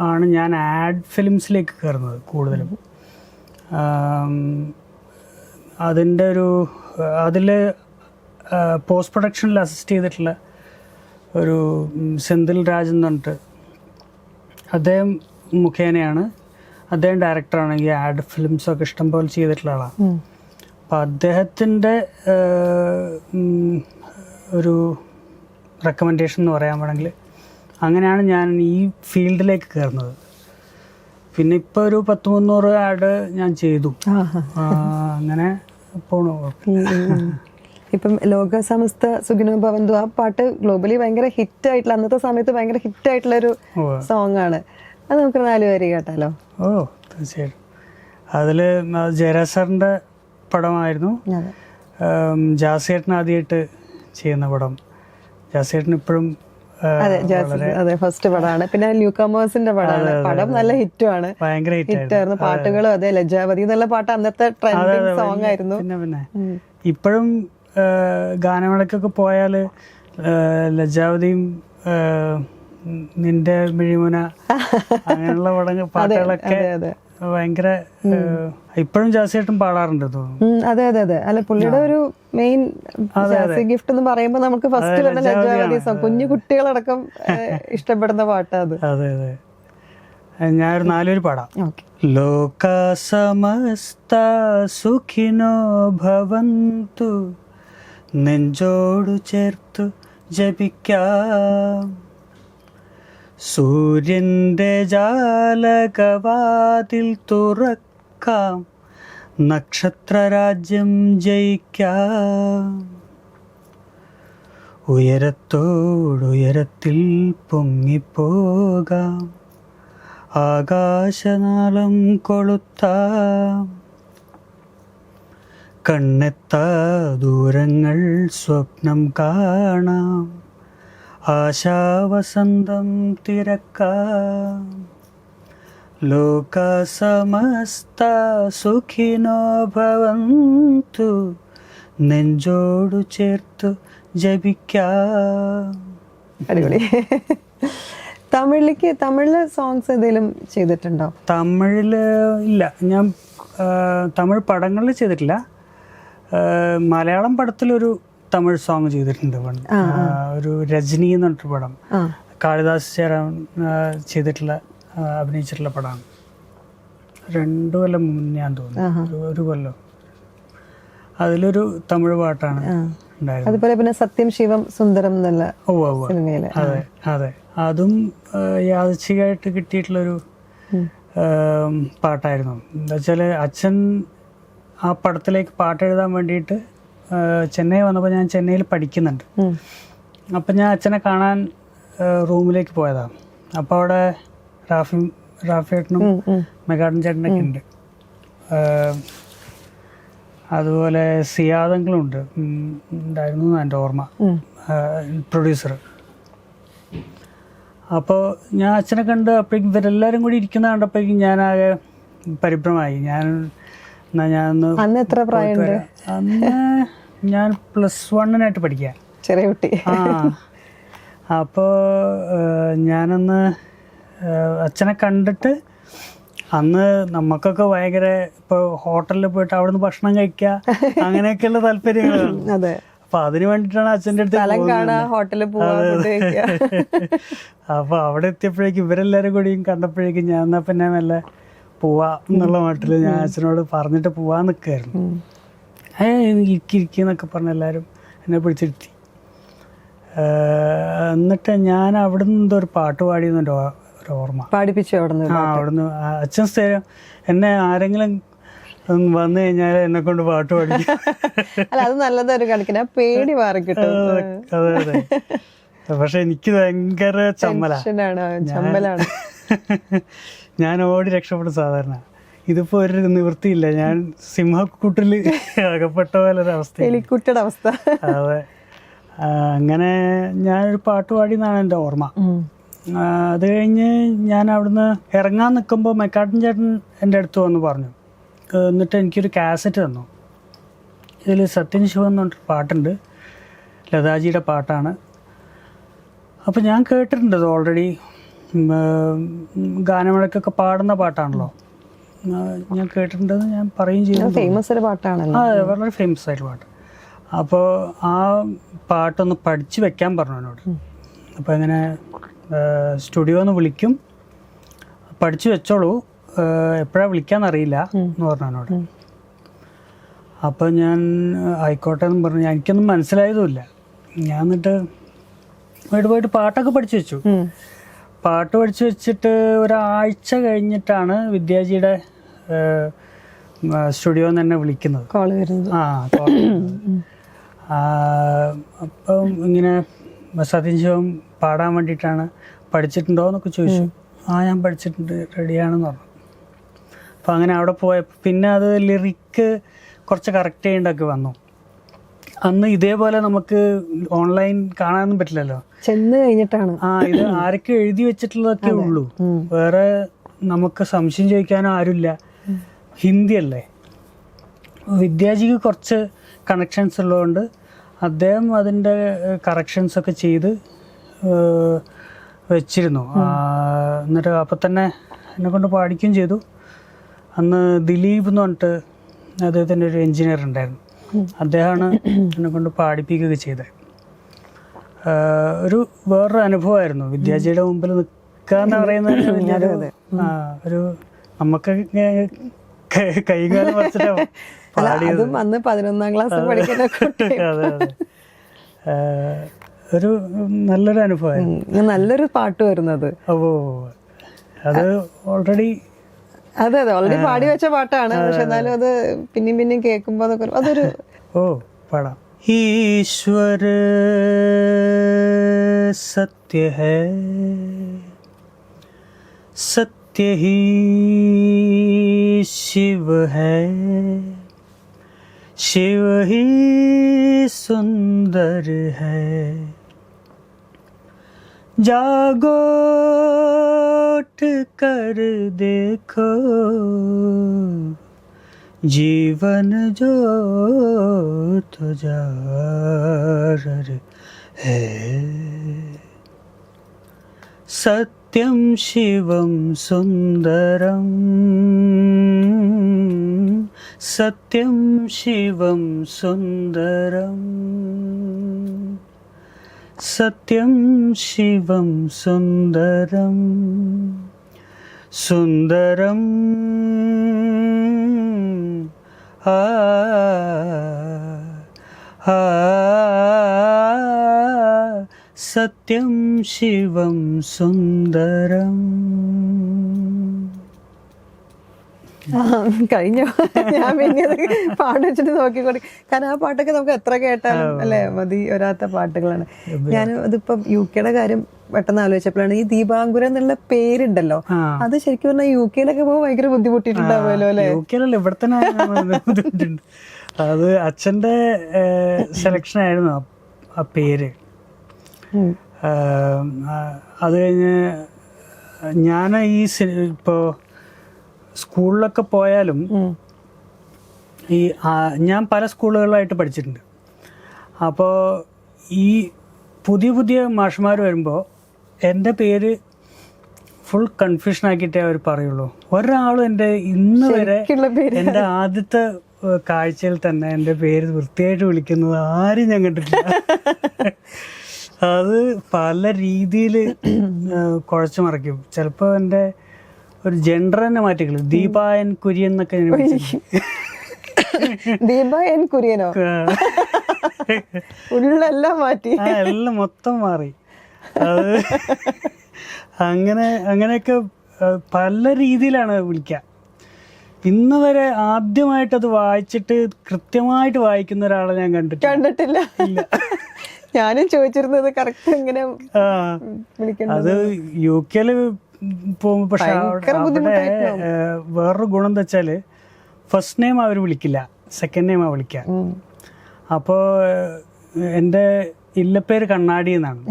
ആണ് ഞാൻ ആഡ് ഫിലിംസിലേക്ക് കയറുന്നത് കൂടുതലും. അതിൽ പോസ്റ്റ് പ്രൊഡക്ഷനിൽ അസിസ്റ്റ് ചെയ്തിട്ടുള്ള ഒരു സെന്തിൽ രാജ് എന്ന് പറഞ്ഞിട്ട്, അദ്ദേഹം മുഖേനയാണ്. അദ്ദേഹം ഡയറക്ടറാണ്. ഈ ആഡ് ഫിലിംസൊക്കെ ഇഷ്ടംപോലെ ചെയ്തിട്ടുള്ള ആളാണ്. അപ്പം അദ്ദേഹത്തിൻ്റെ ഒരു റെക്കമെൻഡേഷൻ എന്ന് പറയാൻ വേണമെങ്കിൽ അങ്ങനെയാണ് ഞാൻ ഈ ഫീൽഡിലേക്ക് കയറുന്നത്. പിന്നെ ഇപ്പോൾ ഒരു 10-300 ആഡ് ഞാൻ ചെയ്തു. അങ്ങനെ പോണു. ഇപ്പം ലോക സമസ്ത സുഖിനോ ഭവന്തു ആ പാട്ട് ഗ്ലോബലി ഭയങ്കര ഹിറ്റായിട്ടുള്ള, അന്നത്തെ സമയത്ത് ഭയങ്കര ഹിറ്റായിട്ടുള്ള ഒരു സോങ് ആണ്. അത് നമുക്ക് 4 വരി കേട്ടാലോ? തീർച്ചയായിട്ടും. അതിൽ ജയരാജ് സാറിൻ്റെ പടമായിരുന്നു. ജാസിയേട്ടൻ ആദ്യമായിട്ട് ചെയ്യുന്ന പടം. ജാസിയേട്ടൻ ഇപ്പോഴും അതെ ഫസ്റ്റ് പടമാണ്. പിന്നെ ന്യൂ കമേഴ്സിന്റെ പടമാണ്. പടം നല്ല ഹിറ്റുമാണ്, ഭയങ്കര ഹിറ്റായിരുന്നു. പാട്ടുകളും അതെ, ലജ്ജാവതി എന്നുള്ള പാട്ട് അന്നത്തെ ട്രെൻഡിങ് സോങ് ആയിരുന്നു. പിന്നെ ഇപ്പോഴും ഗാനമേളക്കൊക്കെ പോയാല് ലജ്ജാവതിയും നിന്റെ മിഴിമുന അങ്ങനെയുള്ള പാട്ടുകളൊക്കെ ഭയങ്കര ഇപ്പോഴും ജാസിയായിട്ടും പാടാറുണ്ട് തോന്നുന്നു. അതെ അല്ല, പുള്ളിയുടെ ഒരു മെയിൻ ഗിഫ്റ്റ് എന്ന് പറയുമ്പോൾ നമുക്ക് ഫസ്റ്റ് വരുന്ന ലജ്ജാവതി സോങ്, കുഞ്ഞു കുട്ടികളടക്കം ഇഷ്ടപ്പെടുന്ന പാട്ടാണ് അത്. അതെ ഞാനൊരു 4 വരി പാടാം. ലോക സമസ്ത സുഖിനോ ഭവന്തു, നെഞ്ചോടു ചേർത്തു ജപിക്കാം, സൂര്യന്റെ ജാലകവാതിൽ തുറക്കാം, നക്ഷത്രരാജ്യം ജയിക്കാം, ഉയരത്തോടുയരത്തിൽ പൊങ്ങിപ്പോകാം, ആകാശനാളം കൊളുത്താം, കണ്ണെത്താ ദൂരങ്ങൾ സ്വപ്നം കാണാം, ആശാവസന്തം തിരക്കാം, ലോക സമസ്ത സുഖിനോ ഭവന്തു, നെഞ്ചോടു ചേർത്തു ജപിക്കാം. അടിപൊളി. തമിഴില് സോങ്സ് ഏതെങ്കിലും ചെയ്തിട്ടുണ്ടോ? തമിഴില് ഇല്ല, ഞാൻ തമിഴ് പടങ്ങളിൽ ചെയ്തിട്ടില്ല. മലയാളം പടത്തിലൊരു തമിഴ് സോങ് ചെയ്തിട്ടുണ്ട്. ഒരു രജനി എന്ന് പറഞ്ഞിട്ട് പടം, കാളിദാസ് ചേരാൻ ചെയ്തിട്ടുള്ള അഭിനയിച്ചിട്ടുള്ള പടമാണ്. 2 കൊല്ലം മുന്നെയാന്ന് തോന്നുന്നു, ഒരു കൊല്ലം. അതിലൊരു തമിഴ് പാട്ടാണ് ഉണ്ടായിരുന്നത്. അതുപോലെ പിന്നെ സത്യം ശിവം സുന്ദരം എന്നുള്ള സിനിമയില്. അതെ അതെ, അതും യാദൃച്ഛികമായിട്ട് കിട്ടിയിട്ടുള്ളൊരു പാട്ടായിരുന്നു. എന്താ വെച്ചാൽ അച്ഛൻ ആ പടത്തിലേക്ക് പാട്ട് എഴുതാൻ വേണ്ടിയിട്ട് ചെന്നൈ വന്നപ്പോൾ, ഞാൻ ചെന്നൈയിൽ പഠിക്കുന്നുണ്ട്. അപ്പം ഞാൻ അച്ഛനെ കാണാൻ റൂമിലേക്ക് പോയതാണ്. അപ്പോൾ അവിടെ റാഫിയേട്ടനും മെഗാട്ടൻ ചേട്ടനൊക്കെ ഉണ്ട്. അതുപോലെ സിയാദങ്ങളും ഉണ്ടായിരുന്നു എൻ്റെ ഓർമ്മ, പ്രൊഡ്യൂസർ. അപ്പോൾ ഞാൻ അച്ഛനെ കണ്ട് അപ്പോഴേക്കും ഇവരെല്ലാവരും കൂടി ഇരിക്കുന്ന കണ്ടപ്പോഴേക്കും ഞാനാകെ പരിഭ്രമായി. അന്ന് എത്ര പ്രായമുണ്ട്? അന്ന് ഞാൻ +1 പഠിക്കുക, ചെറിയ കുട്ടി. അപ്പോൾ ഞാനന്ന് അച്ഛനെ കണ്ടിട്ട്, അന്ന് നമുക്കൊക്കെ ഭയങ്കര ഇപ്പോൾ ഹോട്ടലിൽ പോയിട്ട് അവിടുന്ന് ഭക്ഷണം കഴിക്കുക അങ്ങനെയൊക്കെയുള്ള താല്പര്യങ്ങളാണ്. അപ്പൊ അതിന് വേണ്ടിയിട്ടാണ് അച്ഛൻ്റെ അടുത്ത് അപ്പൊ അവിടെ എത്തിയപ്പോഴേക്കും ഇവരെല്ലാരും കൂടിയും കണ്ടപ്പോഴേക്കും ഞാൻ എന്നാ പിന്നെ മെല്ലെ പോവാ എന്നുള്ള മട്ടിൽ ഞാൻ അച്ഛനോട് പറഞ്ഞിട്ട് പോവാൻ നിൽക്കുകയായിരുന്നു. ഇരിക്കുന്നൊക്കെ പറഞ്ഞ എല്ലാവരും എന്നെ പിടിച്ചിരുത്തി. എന്നിട്ട് ഞാൻ അവിടുന്ന് എന്തോ ഒരു പാട്ട് പാടിയെന്നുണ്ടോ ഒരു ഓർമ്മ, പാടിപ്പിച്ചു അവിടുന്ന്. അച്ഛൻ സ്ഥിരം എന്നെ ആരെങ്കിലും വന്നു കഴിഞ്ഞാൽ എന്നെ കൊണ്ട് പാട്ട് പാടിക്കും. അത് നല്ലതൊരു കണക്കിന് പേടി മാറി കിട്ടും. അതെ അതെ, പക്ഷെ എനിക്ക് ഭയങ്കര ചമ്മലാണ്. ഞാൻ ഓടി രക്ഷപ്പെടും സാധാരണ. ഇതിപ്പോ ഒരു നിവൃത്തിയില്ല, ഞാൻ സിംഹക്കൂട്ടിൽ അകപ്പെട്ട പോലെ ഒരു അവസ്ഥ. അതെ, അങ്ങനെ ഞാനൊരു പാട്ട് പാടി എന്നാണ് എൻ്റെ ഓർമ്മ. അത് കഴിഞ്ഞ് ഞാൻ അവിടുന്ന് ഇറങ്ങാൻ നിൽക്കുമ്പോൾ മെക്കാട്ടൻ ചേട്ടൻ എൻ്റെ അടുത്ത് വന്ന് പറഞ്ഞു. എന്നിട്ട് എനിക്കൊരു കാസറ്റ് തന്നു. ഇതിൽ സത്യൻ ശിവം എന്ന് പറഞ്ഞിട്ട് പാട്ടുണ്ട്, ലതാജിയുടെ പാട്ടാണ്. അപ്പോൾ ഞാൻ കേട്ടിട്ടുണ്ട് അത് ഓൾറെഡി, ഗാനമേളയ്ക്കൊക്കെ പാടുന്ന പാട്ടാണല്ലോ, ഞാൻ കേട്ടിട്ടുണ്ടെന്ന് ഞാൻ പറയുകയും ചെയ്തു. ഫേമസ് ഒരു പാട്ടാണല്ലോ. അതെ, വളരെ ഫേമസ് ആയിട്ട് പാട്ട്. അപ്പോൾ ആ പാട്ടൊന്ന് പഠിച്ച് വെക്കാൻ പറഞ്ഞു എന്നോട്. അപ്പോൾ ഇങ്ങനെ സ്റ്റുഡിയോന്ന് വിളിക്കും, പഠിച്ചു വെച്ചോളൂ, എപ്പോഴാണ് വിളിക്കാന്നറിയില്ല എന്ന് പറഞ്ഞു എന്നോട്. അപ്പോൾ ഞാൻ ആയിക്കോട്ടെ എന്ന് പറഞ്ഞു. എനിക്കൊന്നും മനസ്സിലായതുമില്ല. ഞാൻ എന്നിട്ട് വീട് പോയിട്ട് പാട്ടൊക്കെ പഠിച്ചു വെച്ചു. പാട്ട് പഠിച്ചു വെച്ചിട്ട് ഒരാഴ്ച കഴിഞ്ഞിട്ടാണ് വിദ്യാജിയുടെ സ്റ്റുഡിയോന്ന് തന്നെ വിളിക്കുന്നത്, കോള് വരുന്നത്. അപ്പം ഇങ്ങനെ സത്യൻ ശിവം പാടാൻ വേണ്ടിയിട്ടാണ്, പഠിച്ചിട്ടുണ്ടോ എന്നൊക്കെ ചോദിച്ചു. ഞാൻ പഠിച്ചിട്ടുണ്ട്, റെഡിയാണെന്ന് പറഞ്ഞു. അപ്പം അങ്ങനെ അവിടെ പോയപ്പോൾ പിന്നെ അത് ലിറിക്ക് കുറച്ച് കറക്റ്റ് ചെയ്യേണ്ടൊക്കെ വന്നു. അന്ന് ഇതേപോലെ നമുക്ക് ഓൺലൈൻ കാണാനൊന്നും പറ്റില്ലല്ലോ, ചെന്ന് കഴിഞ്ഞിട്ടാണ്. ഇത് ആരൊക്കെ എഴുതി വെച്ചിട്ടുള്ളതൊക്കെ ഉള്ളൂ, വേറെ നമുക്ക് സംശയം ചോദിക്കാനോ ആരുമില്ല. ഹിന്ദി അല്ലേ. വിദ്യാജിക്ക് കുറച്ച് കണക്ഷൻസ് ഉള്ളതുകൊണ്ട് അദ്ദേഹം അതിൻ്റെ കറക്ഷൻസ് ഒക്കെ ചെയ്ത് വെച്ചിരുന്നു. എന്നിട്ട് അപ്പം തന്നെ എന്നെ കൊണ്ട് പാടിക്കുകയും ചെയ്തു. അന്ന് ദിലീപ് എന്ന് പറഞ്ഞിട്ട് അദ്ദേഹത്തിൻ്റെ ഒരു എൻജിനീയർ ഉണ്ടായിരുന്നു, അദ്ദേഹമാണ് എന്നെ കൊണ്ട് പാടിപ്പിക്കുകയൊക്കെ ചെയ്തത്. ഒരു വേറൊരു അനുഭവമായിരുന്നു വിദ്യാജിയുടെ മുമ്പിൽ നിൽക്കുക എന്ന് പറയുന്നത്. ഒരു നമുക്ക് കൈകാലം വച്ചിട്ടാണ് പാടിയത്. അന്ന് 11ാം ക്ലാസ് പഠിക്കുന്ന അതെ അതെ, ഒരു നല്ലൊരു അനുഭവമായിരുന്നു. നല്ലൊരു പാട്ട് വരുന്നത്. അത് ഓൾറെഡി ഓൾറെഡി പാടി വെച്ച പാട്ടാണ്. പക്ഷെ എന്നാലും അത് പിന്നെയും കേൾക്കുമ്പോ അതൊരു പാടാം. ഈശ്വര സത്യ ഹൈ, സത്യ ഹി ശിവ ഹൈ, शिव ही सुंदर है, जागो उठ कर देखो, जीवन जो तो जार है, सत्यम शिवम सुंदरम, सत्यम शिवम सुंदरम, सत्यम शिवम सुंदरम, സുന്ദരം ആ ആ സത്യം ശിവം സുന്ദരം. കഴിഞ്ഞോ? ഞാൻ പിന്നെ പാട്ട് വെച്ചിട്ട് നോക്കിക്കൊണ്ട്, കാരണം ആ പാട്ടൊക്കെ നമുക്ക് എത്ര കേട്ടാലും അല്ലേ മതി വരാത്ത പാട്ടുകളാണ്. ഞാൻ ഇതിപ്പം UK കാര്യം പെട്ടെന്ന് ആലോചിച്ചപ്പോഴാണ് ഈ ദീപാങ്കുരൻ എന്നുള്ള പേരുണ്ടല്ലോ, അത് ശരിക്കും പറഞ്ഞാൽ UK പോകുമ്പോൾ ഭയങ്കര ബുദ്ധിമുട്ടിട്ടുണ്ടാവുമല്ലോ അല്ലെ? UK ഇവിടെ തന്നെ ബുദ്ധിമുട്ടുണ്ട്. അത് അച്ഛൻ്റെ സെലക്ഷൻ ആയിരുന്നു ആ പേര്. അത് കഴിഞ്ഞ് ഞാൻ ഈ ഇപ്പോൾ സ്കൂളിലൊക്കെ പോയാലും ഈ ഞാൻ പല സ്കൂളുകളിലായിട്ട് പഠിച്ചിട്ടുണ്ട്. അപ്പോൾ ഈ പുതിയ പുതിയ മാഷുമാർ വരുമ്പോൾ എൻ്റെ പേര് ഫുൾ കൺഫ്യൂഷൻ ആക്കിയിട്ടേ അവർ പറയുള്ളൂ. ഒരാളും എൻ്റെ ഇന്ന് വരെ എൻ്റെ ആദ്യത്തെ കാഴ്ചയിൽ തന്നെ എൻ്റെ പേര് വൃത്തിയായിട്ട് വിളിക്കുന്നത് ആരും ഞാൻ കണ്ടിട്ടില്ല. അത് പല രീതിയിൽ കുഴച്ചു മറിക്കും. ചിലപ്പോൾ എൻ്റെ ഒരു ജെൻഡർ തന്നെ മാറ്റിക്കളു. ദീപ എൻ കുര്യൻ എന്നൊക്കെ ദീപ എൻ കുര്യനോ? ഉള്ളെല്ലാം മാറ്റി, എല്ലാം മൊത്തം മാറി. അത് അങ്ങനെയൊക്കെ പല രീതിയിലാണ് വിളിക്കുക. ഇന്ന് വരെ ആദ്യമായിട്ടത് വായിച്ചിട്ട് കൃത്യമായിട്ട് വായിക്കുന്ന ഒരാളെ ഞാൻ കണ്ടിട്ടില്ല. ഞാനും ചോദിച്ചിരുന്നത് കറക്റ്റ് ഇങ്ങനെ അത് UK പോകുമ്പോ. പക്ഷെ അവിടെ വേറൊരു ഗുണം എന്താ വെച്ചാല് ഫസ്റ്റ് നെയിം അവർ വിളിക്കില്ല, സെക്കൻഡ് നെയിമാ വിളിക്കുക. അപ്പോ എൻ്റെ ഇല്ലപ്പേര് കണ്ണാടി എന്നാണ്.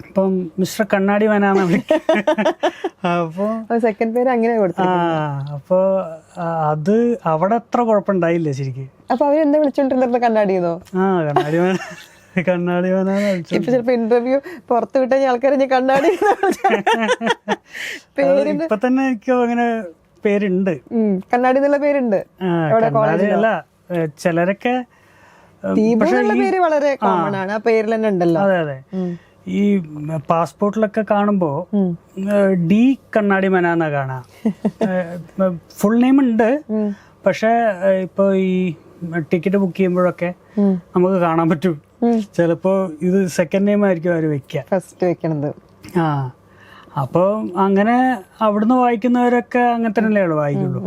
അപ്പം മിസ്റ്റർ കണ്ണാടി വനാന്നാ വിളിക്കുക. അപ്പോ സെക്കൻഡ് പേര് അങ്ങനെ കൊടുത്തു. അപ്പൊ അത് അവിടെ അത്ര കുഴപ്പമുണ്ടായില്ല ശരിക്കും. അപ്പൊ അവരെന്താ വിളിച്ചോണ്ടിരുന്നത്? കണ്ണാടിന്നോ? കണ്ണാടി വേന, കണ്ണാടി വേനാന്ന്. ഇപ്പൊ ചിലപ്പോ ഇന്റർവ്യൂ പുറത്തു വിട്ട ആൾക്കാരെ കണ്ണാടി പേര് ഇപ്പൊ തന്നെ എനിക്ക് അങ്ങനെ പേരുണ്ട്, കണ്ണാടി എന്നുള്ള പേരുണ്ട്. അല്ല ചിലരൊക്കെ പേര് വളരെ കോമൺ ആണ്, ആ പേരിൽ തന്നെ ഉണ്ടല്ലോ. അതെ അതെ. ഈ പാസ്പോർട്ടിലൊക്കെ കാണുമ്പോ ഡി കണ്ണാടി മനാന്നാ കാണാം. ഫുൾ നെയിം ഉണ്ട്, പക്ഷെ ഇപ്പൊ ഈ ടിക്കറ്റ് ബുക്ക് ചെയ്യുമ്പോഴൊക്കെ നമുക്ക് കാണാൻ പറ്റും. ചിലപ്പോ ഇത് സെക്കൻഡ് നെയിം ആയിരിക്കും അവര് വെക്കുക, ഫസ്റ്റ് വെക്കണത്. അപ്പൊ അങ്ങനെ അവിടുന്ന് വായിക്കുന്നവരൊക്കെ അങ്ങനെ തന്നെയല്ലേ വായിക്കുള്ളൂ.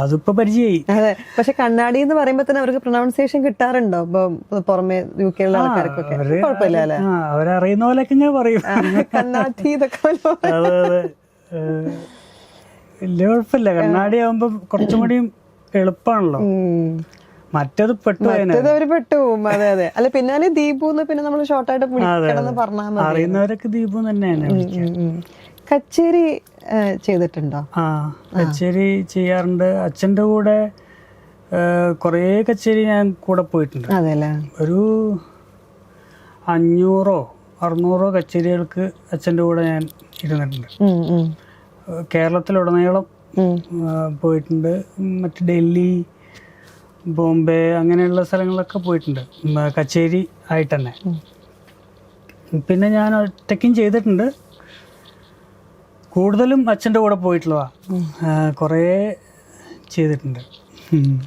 അതിപ്പോ പരിചയമായി. അതെ, പക്ഷെ കണ്ണാടി എന്ന് പറയുമ്പോ തന്നെ അവർക്ക് പ്രൊനൗൺസിയേഷൻ കിട്ടാറുണ്ടോ? ഇപ്പൊ പുറമെ UK ആൾക്കാർക്കൊക്കെ കുഴപ്പമില്ല അല്ലെ? അവരറിയുന്ന പോലെയൊക്കെ ഞാൻ പറയും കണ്ണാടി ഇതൊക്കെ. അതെ അതെ, വലിയ കുഴപ്പമില്ല. കണ്ണാടി ആവുമ്പോ കുറച്ചും കൂടി എളുപ്പമാണല്ലോ. മറ്റേത് പെട്ടു പോകും. അതെ അതെ. അല്ല പിന്നാലെ ദീപു പിന്നെ നമ്മൾ ഷോർട്ടായിട്ട് വിളിക്കണമെന്ന് പറഞ്ഞാൽ മതി. അറിയുന്നവരൊക്കെ ദീപു തന്നെയാണ്. കച്ചേരി ചെയ്തിട്ടുണ്ടോ? കച്ചേരി ചെയ്യാറുണ്ട്. അച്ഛൻ്റെ കൂടെ കുറേ കച്ചേരി ഞാൻ കൂടെ പോയിട്ടുണ്ട്. ഒരു 500-600 കച്ചേരികൾക്ക് അച്ഛൻ്റെ കൂടെ ഞാൻ ഇരുന്നിട്ടുണ്ട്. കേരളത്തിലുടനീളം പോയിട്ടുണ്ട്. മറ്റ് ഡൽഹി, ബോംബെ അങ്ങനെയുള്ള സ്ഥലങ്ങളിലൊക്കെ പോയിട്ടുണ്ട് കച്ചേരി ആയിട്ട് തന്നെ. പിന്നെ ഞാൻ ഒറ്റയ്ക്കും ചെയ്തിട്ടുണ്ട്. കൂടുതലും അച്ഛൻ്റെ കൂടെ പോയിട്ടുള്ളതാ. കുറേ ചെയ്തിട്ടുണ്ട്.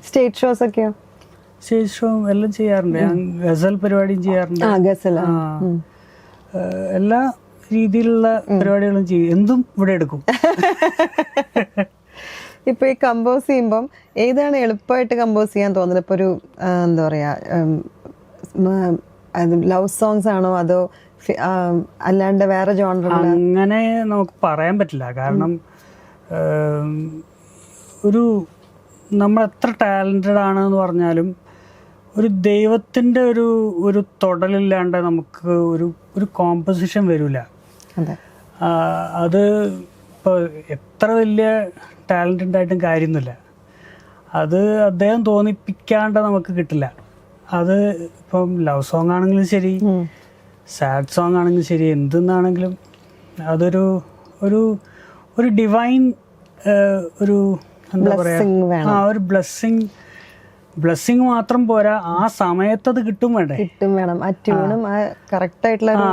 സ്റ്റേജ് ഷോസ് ഒക്കെയോ? സ്റ്റേജ് ഷോ എല്ലാം ചെയ്യാറുണ്ട്. ഞാൻ ഗസൽ പരിപാടിയും ചെയ്യാറുണ്ട്. എല്ലാ രീതിയിലുള്ള പരിപാടികളും ചെയ്യും. എന്തും ഇവിടെ എടുക്കും. ഇപ്പൊ ഈ കമ്പോസ് ചെയ്യുമ്പം ഏതാണ് എളുപ്പമായിട്ട് കമ്പോസ് ചെയ്യാൻ തോന്നുന്നത്? ഇപ്പൊ ഒരു എന്താ പറയാ, ലവ് സോങ്സ് ആണോ അതോ അല്ലാണ്ട് വേറെ ജോണർ? അങ്ങനെ നമുക്ക് പറയാൻ പറ്റില്ല. കാരണം ഒരു നമ്മൾ എത്ര ടാലന്റഡ് ആണെന്ന് പറഞ്ഞാലും ഒരു ദൈവത്തിൻ്റെ ഒരു തൊടലില്ലാണ്ട് നമുക്ക് ഒരു കോമ്പസിഷൻ വരില്ല. അത് ഇപ്പോൾ എത്ര വലിയ ടാലൻറ്റഡ് ആയിട്ടും കാര്യമൊന്നുമില്ല. അത് അദ്ദേഹം തോന്നിപ്പിക്കാണ്ട് നമുക്ക് കിട്ടില്ല. അത് ഇപ്പം ലവ് സോങ് ആണെങ്കിലും ശരി, സാഡ് സോങ് ആണെങ്കിലും ശരി, എന്തെന്നാണെങ്കിലും അതൊരു ഒരു ഒരു ഡിവൈൻ ഒരു എന്താ പറയുക, ഒരു ബ്ലെസ്സിങ് മാത്രം പോരാ, ആ സമയത്ത് അത് കിട്ടും വേണം.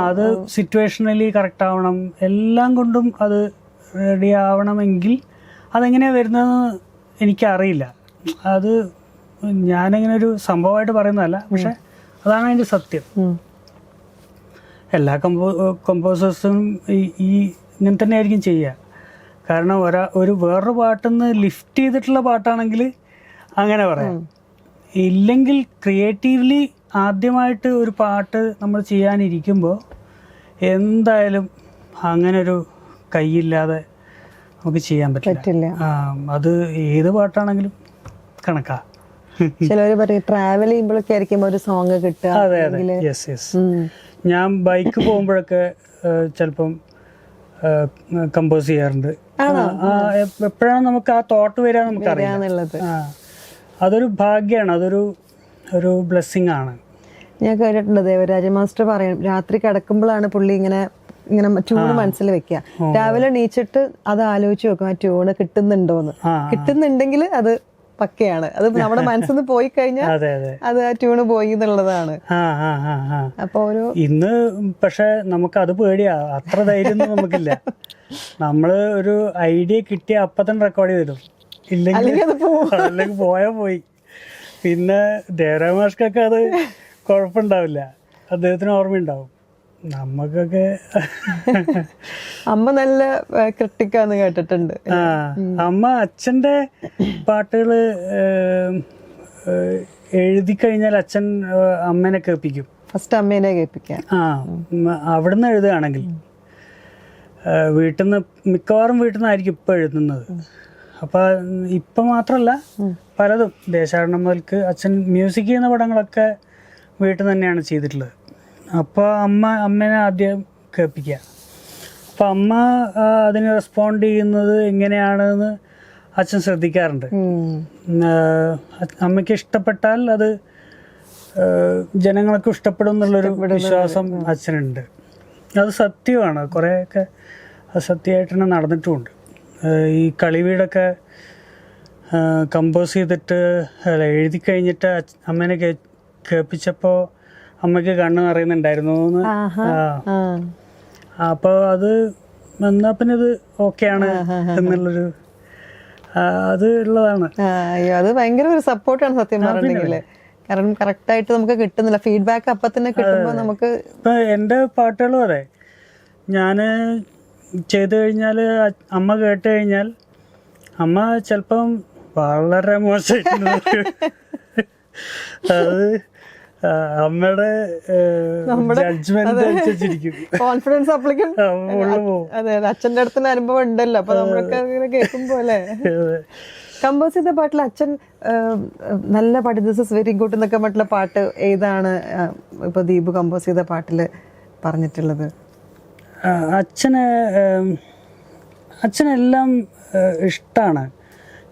അത് സിറ്റുവേഷനലി കറക്റ്റ് ആവണം. എല്ലാം കൊണ്ടും അത് റെഡി ആവണമെങ്കിൽ അതെങ്ങനെയാണ് വരുന്നതെന്ന് എനിക്കറിയില്ല. അത് ഞാനിങ്ങനെ ഒരു സംഭവമായിട്ട് പറയുന്നതല്ല, പക്ഷെ അതാണ് അതിൻ്റെ സത്യം. എല്ലാ കമ്പോസേഴ്സും ഈ ഇങ്ങനെ തന്നെ ആയിരിക്കും ചെയ്യുക. കാരണം ഒരു വേറൊരു പാട്ടിൽ നിന്ന് ലിഫ്റ്റ് ചെയ്തിട്ടുള്ള പാട്ടാണെങ്കിൽ അങ്ങനെ പറയാം. ഇല്ലെങ്കിൽ ക്രിയേറ്റീവ്ലി ആദ്യമായിട്ട് ഒരു പാട്ട് നമ്മൾ ചെയ്യാനിരിക്കുമ്പോൾ എന്തായാലും അങ്ങനെ ഒരു കൈയില്ലാതെ നമുക്ക് ചെയ്യാൻ പറ്റില്ല. അത് ഏത് പാട്ടാണെങ്കിലും കണക്കാ. ചിലവര് പറയും ട്രാവൽ ചെയ്യുമ്പോഴൊക്കെ ആയിരിക്കും ഒരു സോങ് കിട്ടുക. അതെ അതെ, യെസ് യെസ്. ഞാൻ ബൈക്ക് പോകുമ്പോഴൊക്കെ ചിലപ്പം കമ്പോസ് ചെയ്യാറുണ്ട്. എപ്പോഴാണ് നമുക്ക് ആ തോട്ട് വരിക നമുക്കറിയാം. അതൊരു ഭാഗ്യമാണ്, ഒരു ബ്ലെസ്സിങ് ആണ്. ഞാൻ കേട്ടിട്ടുണ്ട് ദേവരാജ മാസ്റ്റർ പറയും രാത്രി കിടക്കുമ്പോഴാണ് പുള്ളി ഇങ്ങനെ ട്യൂണ് മനസ്സിൽ വെക്കുക. രാവിലെ എണീച്ചിട്ട് അത് ആലോചിച്ച് വെക്കും, ആ ട്യൂണ് കിട്ടുന്നുണ്ടോന്ന്. കിട്ടുന്നുണ്ടെങ്കിൽ അത് പക്കയാണ്. അത് നമ്മുടെ മനസ്സിൽ നിന്ന് പോയി കഴിഞ്ഞാൽ അത് ആ ട്യൂണ് പോയി എന്നുള്ളതാണ്. അപ്പൊ ഇന്ന് പക്ഷെ നമുക്ക് അത് പേടിയാ, അത്ര ധൈര്യം നമുക്കില്ല. നമ്മള് ഒരു ഐഡിയ കിട്ടിയ അപ്പൊ തന്നെ റെക്കോർഡ് ചെയ്തിടും, അല്ലെങ്കിൽ പോയാ പോയി. പിന്നെ ദേവരാജ മാഷ്കൊക്കെ അത് കുഴപ്പമുണ്ടാവില്ല, അദ്ദേഹത്തിന് ഓർമ്മയുണ്ടാവും. നമുക്കൊക്കെ അമ്മ നല്ല ക്രിട്ടിക്കാന്ന് കേട്ടിട്ടുണ്ട്. അമ്മ അച്ഛൻ്റെ പാട്ടുകള് എഴുതി കഴിഞ്ഞാൽ അച്ഛൻ അമ്മേനെ കേൾപ്പിക്കും. ഫസ്റ്റ് അമ്മേനെ കേൾപ്പിക്കാം. അവിടുന്ന് എഴുതുകയാണെങ്കിൽ മിക്കവാറും വീട്ടിൽ നിന്നായിരിക്കും ഇപ്പം എഴുതുന്നത്. അപ്പം ഇപ്പം മാത്രമല്ല, പലതും ദേശാടനം മുതൽക്ക് അച്ഛൻ മ്യൂസിക് ചെയ്യുന്ന പടങ്ങളൊക്കെ വീട്ടിൽ തന്നെയാണ് ചെയ്തിട്ടുള്ളത്. അപ്പോൾ അമ്മേനെ ആദ്യം കേൾപ്പിക്കുക. അപ്പം അമ്മ അതിന് റെസ്പോണ്ട് ചെയ്യുന്നത് എങ്ങനെയാണെന്ന് അച്ഛൻ ശ്രദ്ധിക്കാറുണ്ട്. അമ്മയ്ക്ക് ഇഷ്ടപ്പെട്ടാൽ അത് ജനങ്ങൾക്ക് ഇഷ്ടപ്പെടും എന്നുള്ളൊരു വിശ്വാസം അച്ഛനുണ്ട്. അത് സത്യമാണ്, കുറേയൊക്കെ അത് സത്യമായിട്ട് തന്നെ നടന്നിട്ടുമുണ്ട്. ഈ കളിവീടൊക്കെ കമ്പോസ് ചെയ്തിട്ട് എഴുതി കഴിഞ്ഞിട്ട് അമ്മേനെ കേൾപ്പിച്ചപ്പോൾ അമ്മയ്ക്ക് കണ്ണ് നിറയുന്നുണ്ടായിരുന്നു. അപ്പോൾ അത് എന്നാ പിന്നെ ഇത് ഓക്കെയാണ് എന്നുള്ളൊരു അത് ഉള്ളതാണ്. അത് ഭയങ്കര ഒരു സപ്പോർട്ടാണ് സത്യം പറഞ്ഞിട്ടുണ്ടെങ്കിൽ. കാരണം കറക്റ്റായിട്ട് നമുക്ക് കിട്ടുന്നില്ല, ഫീഡ്ബാക്ക് അപ്പം തന്നെ കിട്ടുമ്പോൾ നമുക്ക്. ഇപ്പം എൻ്റെ പാട്ടുകളും അതെ, ഞാൻ ചെയ്തു കഴിഞ്ഞാൽ അമ്മ കേട്ട് കഴിഞ്ഞാൽ അമ്മ ചിലപ്പം വളരെ മോശമായിട്ട് അത് അമ്മയുടെ ജഡ്ജ്മെന്റ് അനുസരിച്ചിരിക്കും. കോൺഫിഡൻസ് അപ്ലിക്കും. അതെ, അച്ഛൻ്റെ അടുത്ത് അനുഭവം ഉണ്ടല്ലോ, അപ്പൊ നമ്മളൊക്കെ അങ്ങനെ കേൾക്കുമ്പോ അല്ലേ. കമ്പോസ് ചെയ്ത പാട്ടിൽ അച്ഛൻ നല്ല പാട്ട്, ദിസ് ഇസ് വെരി ഗുഡ് എന്നൊക്കെ പറഞ്ഞിട്ടുള്ള പാട്ട് ഏതാണ് ഇപ്പൊ ദീപു കമ്പോസ് ചെയ്ത പാട്ടില് പറഞ്ഞിട്ടുള്ളത്? അച്ഛനെല്ലാം ഇഷ്ടമാണ്.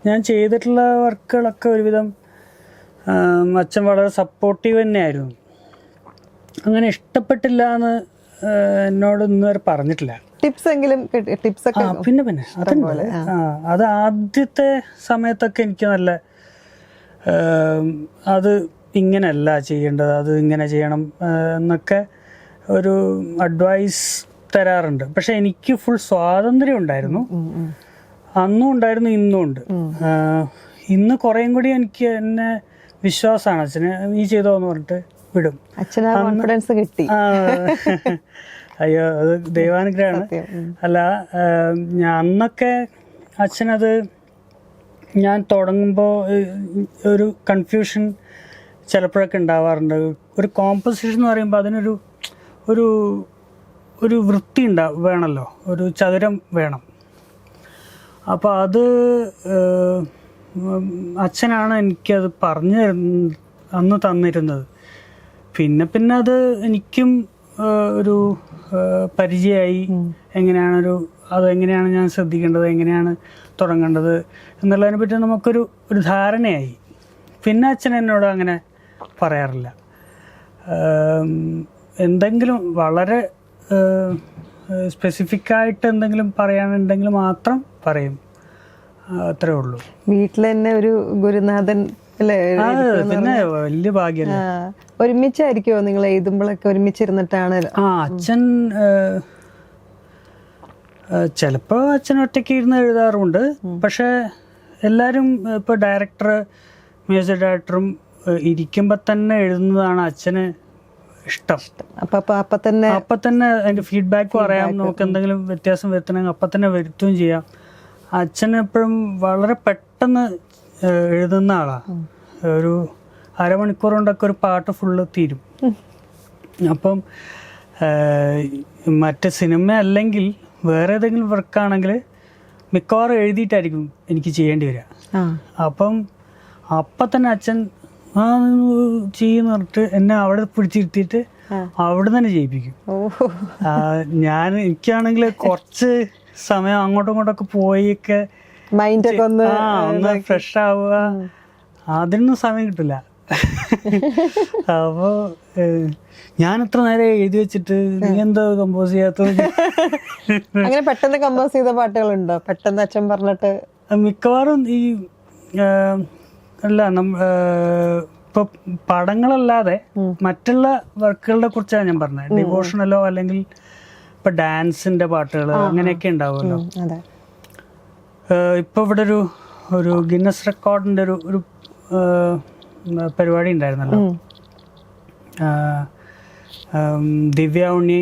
ഞാൻ ചെയ്തിട്ടുള്ള വർക്കുകളൊക്കെ ഒരുവിധം അച്ഛൻ വളരെ സപ്പോർട്ടീവ് തന്നെയായിരുന്നു. അങ്ങനെ ഇഷ്ടപ്പെട്ടില്ല എന്ന് എന്നോട് ഇന്ന് വരെ പറഞ്ഞിട്ടില്ല. ടിപ്സ് എങ്കിലും പിന്നെ അതുപോലെ അത് ആദ്യത്തെ സമയത്തൊക്കെ എനിക്ക് നല്ല അത് ഇങ്ങനെയല്ല ചെയ്യേണ്ടത്, അത് ഇങ്ങനെ ചെയ്യണം എന്നൊക്കെ ഒരു അഡ്വൈസ് തരാറുണ്ട്. പക്ഷെ എനിക്ക് ഫുൾ സ്വാതന്ത്ര്യം ഉണ്ടായിരുന്നു, അന്നും ഉണ്ടായിരുന്നു, ഇന്നും ഉണ്ട്. ഇന്ന് കുറേയും കൂടി എനിക്ക് എന്നെ വിശ്വാസമാണ് അച്ഛന്, നീ ചെയ്തോന്ന് പറഞ്ഞിട്ട് വിടും. കോൺഫിഡൻസ് കിട്ടി. അയ്യോ, അത് ദൈവാനുഗ്രഹമാണ്. അല്ല, അന്നൊക്കെ അച്ഛനത് ഞാൻ തുടങ്ങുമ്പോൾ ഒരു കൺഫ്യൂഷൻ ചിലപ്പോഴൊക്കെ ഉണ്ടാവാറുണ്ട്. ഒരു കോമ്പോസിഷൻ എന്ന് പറയുമ്പോൾ അതിനൊരു ഒരു ഒരു വൃത്തി വേണമല്ലോ, ഒരു ചതുരം വേണം. അപ്പോൾ അത് അച്ഛനാണ് എനിക്കത് പറഞ്ഞു അന്ന് തന്നിരുന്നത്. പിന്നെ അത് എനിക്കും ഒരു പരിചയമായി. അതെങ്ങനെയാണ് ഞാൻ ശ്രദ്ധിക്കേണ്ടത്, എങ്ങനെയാണ് തുടങ്ങേണ്ടത് എന്നുള്ളതിനെ പറ്റി നമുക്കൊരു ധാരണയായി. പിന്നെ അച്ഛൻ എന്നോട് അങ്ങനെ പറയാറില്ല. എന്തെങ്കിലും വളരെ സ്പെസിഫിക്കായിട്ട് എന്തെങ്കിലും പറയാനുണ്ടെങ്കിൽ മാത്രം പറയും, അത്രേ ഉള്ളൂ. വീട്ടിൽ തന്നെ ഒരു ഗുരുനാഥൻ അല്ലേ? പിന്നെ വലിയ ഭാഗ്യല്ലേ. ഒരുമിച്ചായിരിക്കുമോ നിങ്ങൾ എഴുതുമ്പോഴൊക്കെ? ഒരുമിച്ചിരുന്നിട്ടാണ്? അച്ഛൻ ചിലപ്പോൾ അച്ഛൻ ഒറ്റയ്ക്ക് ഇരുന്ന് എഴുതാറുണ്ട്. പക്ഷേ എല്ലാവരും ഇപ്പോൾ ഡയറക്ടർ, മ്യൂസിക് ഡയറക്ടറും ഇരിക്കുമ്പോൾ തന്നെ എഴുതുന്നതാണ് അച്ഛന് ഇഷ്ടം. അപ്പം തന്നെ അതിൻ്റെ ഫീഡ്ബാക്ക് പറയാം, നമുക്ക് എന്തെങ്കിലും വ്യത്യാസം വരുത്തണമെങ്കിൽ അപ്പം തന്നെ വരുത്തുകയും ചെയ്യാം. അച്ഛൻ എപ്പോഴും വളരെ പെട്ടെന്ന് എഴുതുന്ന ആളാണ്. ഒരു അരമണിക്കൂർ കൊണ്ടൊക്കെ ഒരു പാട്ട് ഫുള്ള് തീരും. അപ്പം മറ്റ് സിനിമ അല്ലെങ്കിൽ വേറെ ഏതെങ്കിലും വർക്കാണെങ്കിൽ മിക്കവാറും എഴുതിയിട്ടായിരിക്കും എനിക്ക് ചെയ്യേണ്ടി വരിക. അപ്പം തന്നെ അച്ഛൻ ചെയ്യുന്ന പറഞ്ഞിട്ട് എന്നെ അവിടെ പിടിച്ചിരുത്തിയിട്ട് അവിടെ തന്നെ ചെയ്യിപ്പിക്കും. എനിക്കാണെങ്കിൽ കുറച്ച് സമയം അങ്ങോട്ടും ഇങ്ങോട്ടൊക്കെ പോയൊക്കെ ഒന്ന് ഫ്രഷ് ആവുക, അതിനൊന്നും സമയം കിട്ടില്ല. അപ്പോൾ ഞാൻ ഇത്ര നേരം എഴുതി വെച്ചിട്ട് നീ എന്താ കമ്പോസ് ചെയ്യാത്തത്? അങ്ങനെ പെട്ടെന്ന് കമ്പോസ് ചെയ്ത പാട്ടുകളുണ്ടോ പെട്ടെന്ന് അച്ഛൻ പറഞ്ഞിട്ട്? മിക്കവാറും ഈ അല്ല ഇപ്പൊ പടങ്ങളല്ലാതെ മറ്റുള്ള വർക്കുകളെ കുറിച്ചാണ് ഞാൻ പറഞ്ഞത്. ഡിവോഷണലോ അല്ലെങ്കിൽ ഇപ്പൊ ഡാൻസിന്റെ പാട്ടുകൾ അങ്ങനെയൊക്കെ ഉണ്ടാവുമല്ലോ. ഇപ്പൊ ഇവിടെ ഒരു ഗിന്നസ് റെക്കോർഡിന്റെ ഒരു പരിപാടി ഉണ്ടായിരുന്നല്ലോ, ദിവ്യ ഉണ്ണി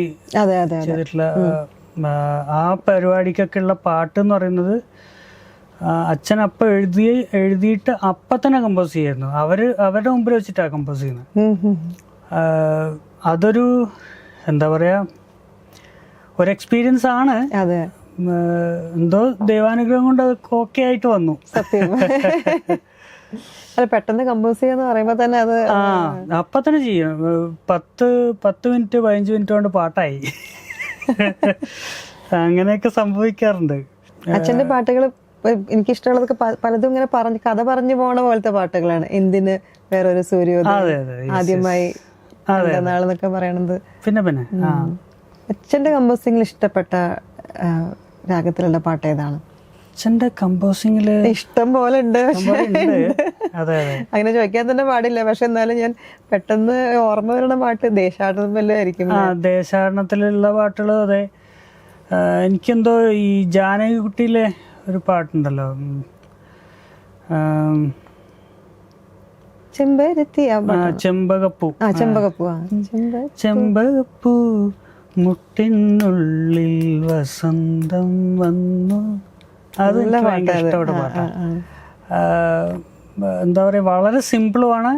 ചെയ്തിട്ടുള്ള ആ പരിപാടിക്കൊക്കെ ഉള്ള പാട്ട് എന്ന് പറയുന്നത് അച്ഛൻ അപ്പം എഴുതിയിട്ട് അപ്പം തന്നെ കമ്പോസ് ചെയ്യായിരുന്നു. അവരുടെ മുമ്പിൽ വെച്ചിട്ടാണ് കമ്പോസ് ചെയ്യുന്നത്. അതൊരു എന്താ പറയാ, ഒരു എക്സ്പീരിയൻസ് ആണ്. എന്തോ ദൈവാനുഗ്രഹം കൊണ്ട് അത് ഓക്കെ ആയിട്ട് വന്നു. സത്യം. പെട്ടെന്ന് കമ്പോസ് ചെയ്യാന്ന് പറയുമ്പോ തന്നെ അത് അപ്പൊ തന്നെ ചെയ്യും. 10 മിനിറ്റ് 15 മിനിറ്റ് കൊണ്ട് പാട്ടായി. അങ്ങനെയൊക്കെ സംഭവിക്കാറുണ്ട്. അച്ഛന്റെ പാട്ടുകൾ എനിക്കിഷ്ടമുള്ളതൊക്കെ പലതും ഇങ്ങനെ കഥ പറഞ്ഞു പോണ പോലത്തെ പാട്ടുകളാണ്. എന്തിന് വേറൊരു സൂര്യോദയം, ആദ്യമായി നാളെന്നൊക്കെ പറയണത്. പിന്നെ അച്ഛന്റെ കമ്പോസിംഗിൽ ഇഷ്ടപ്പെട്ട രാഗത്തിലുള്ള പാട്ട് ഏതാണ്? അച്ഛന്റെ കമ്പോസിംഗില് ഇഷ്ടം പോലെ ഉണ്ട്. അങ്ങനെ ചോദിക്കാൻ തന്നെ പാടില്ല. പക്ഷെ എന്നാലും ഞാൻ പെട്ടെന്ന് ഓർമ്മ വരുന്ന പാട്ട് ദേശാടനം വല്ലതും ആയിരിക്കും. ദേശാടനത്തിലുള്ള പാട്ടുകൾ. അതെ, എനിക്കെന്തോ ഈ ജാനകിക്കുട്ടിയിലെ ഒരു പാട്ടുണ്ടല്ലോ, ചെമ്പകപ്പൂ മുട്ടിനുള്ളിൽ വസന്തം വന്നു. അത് എനിക്ക് ഭയങ്കര ഇഷ്ടപ്പെട്ട പാട്ടാണ്. എന്താ പറയാ, വളരെ സിമ്പിളുമാണ്.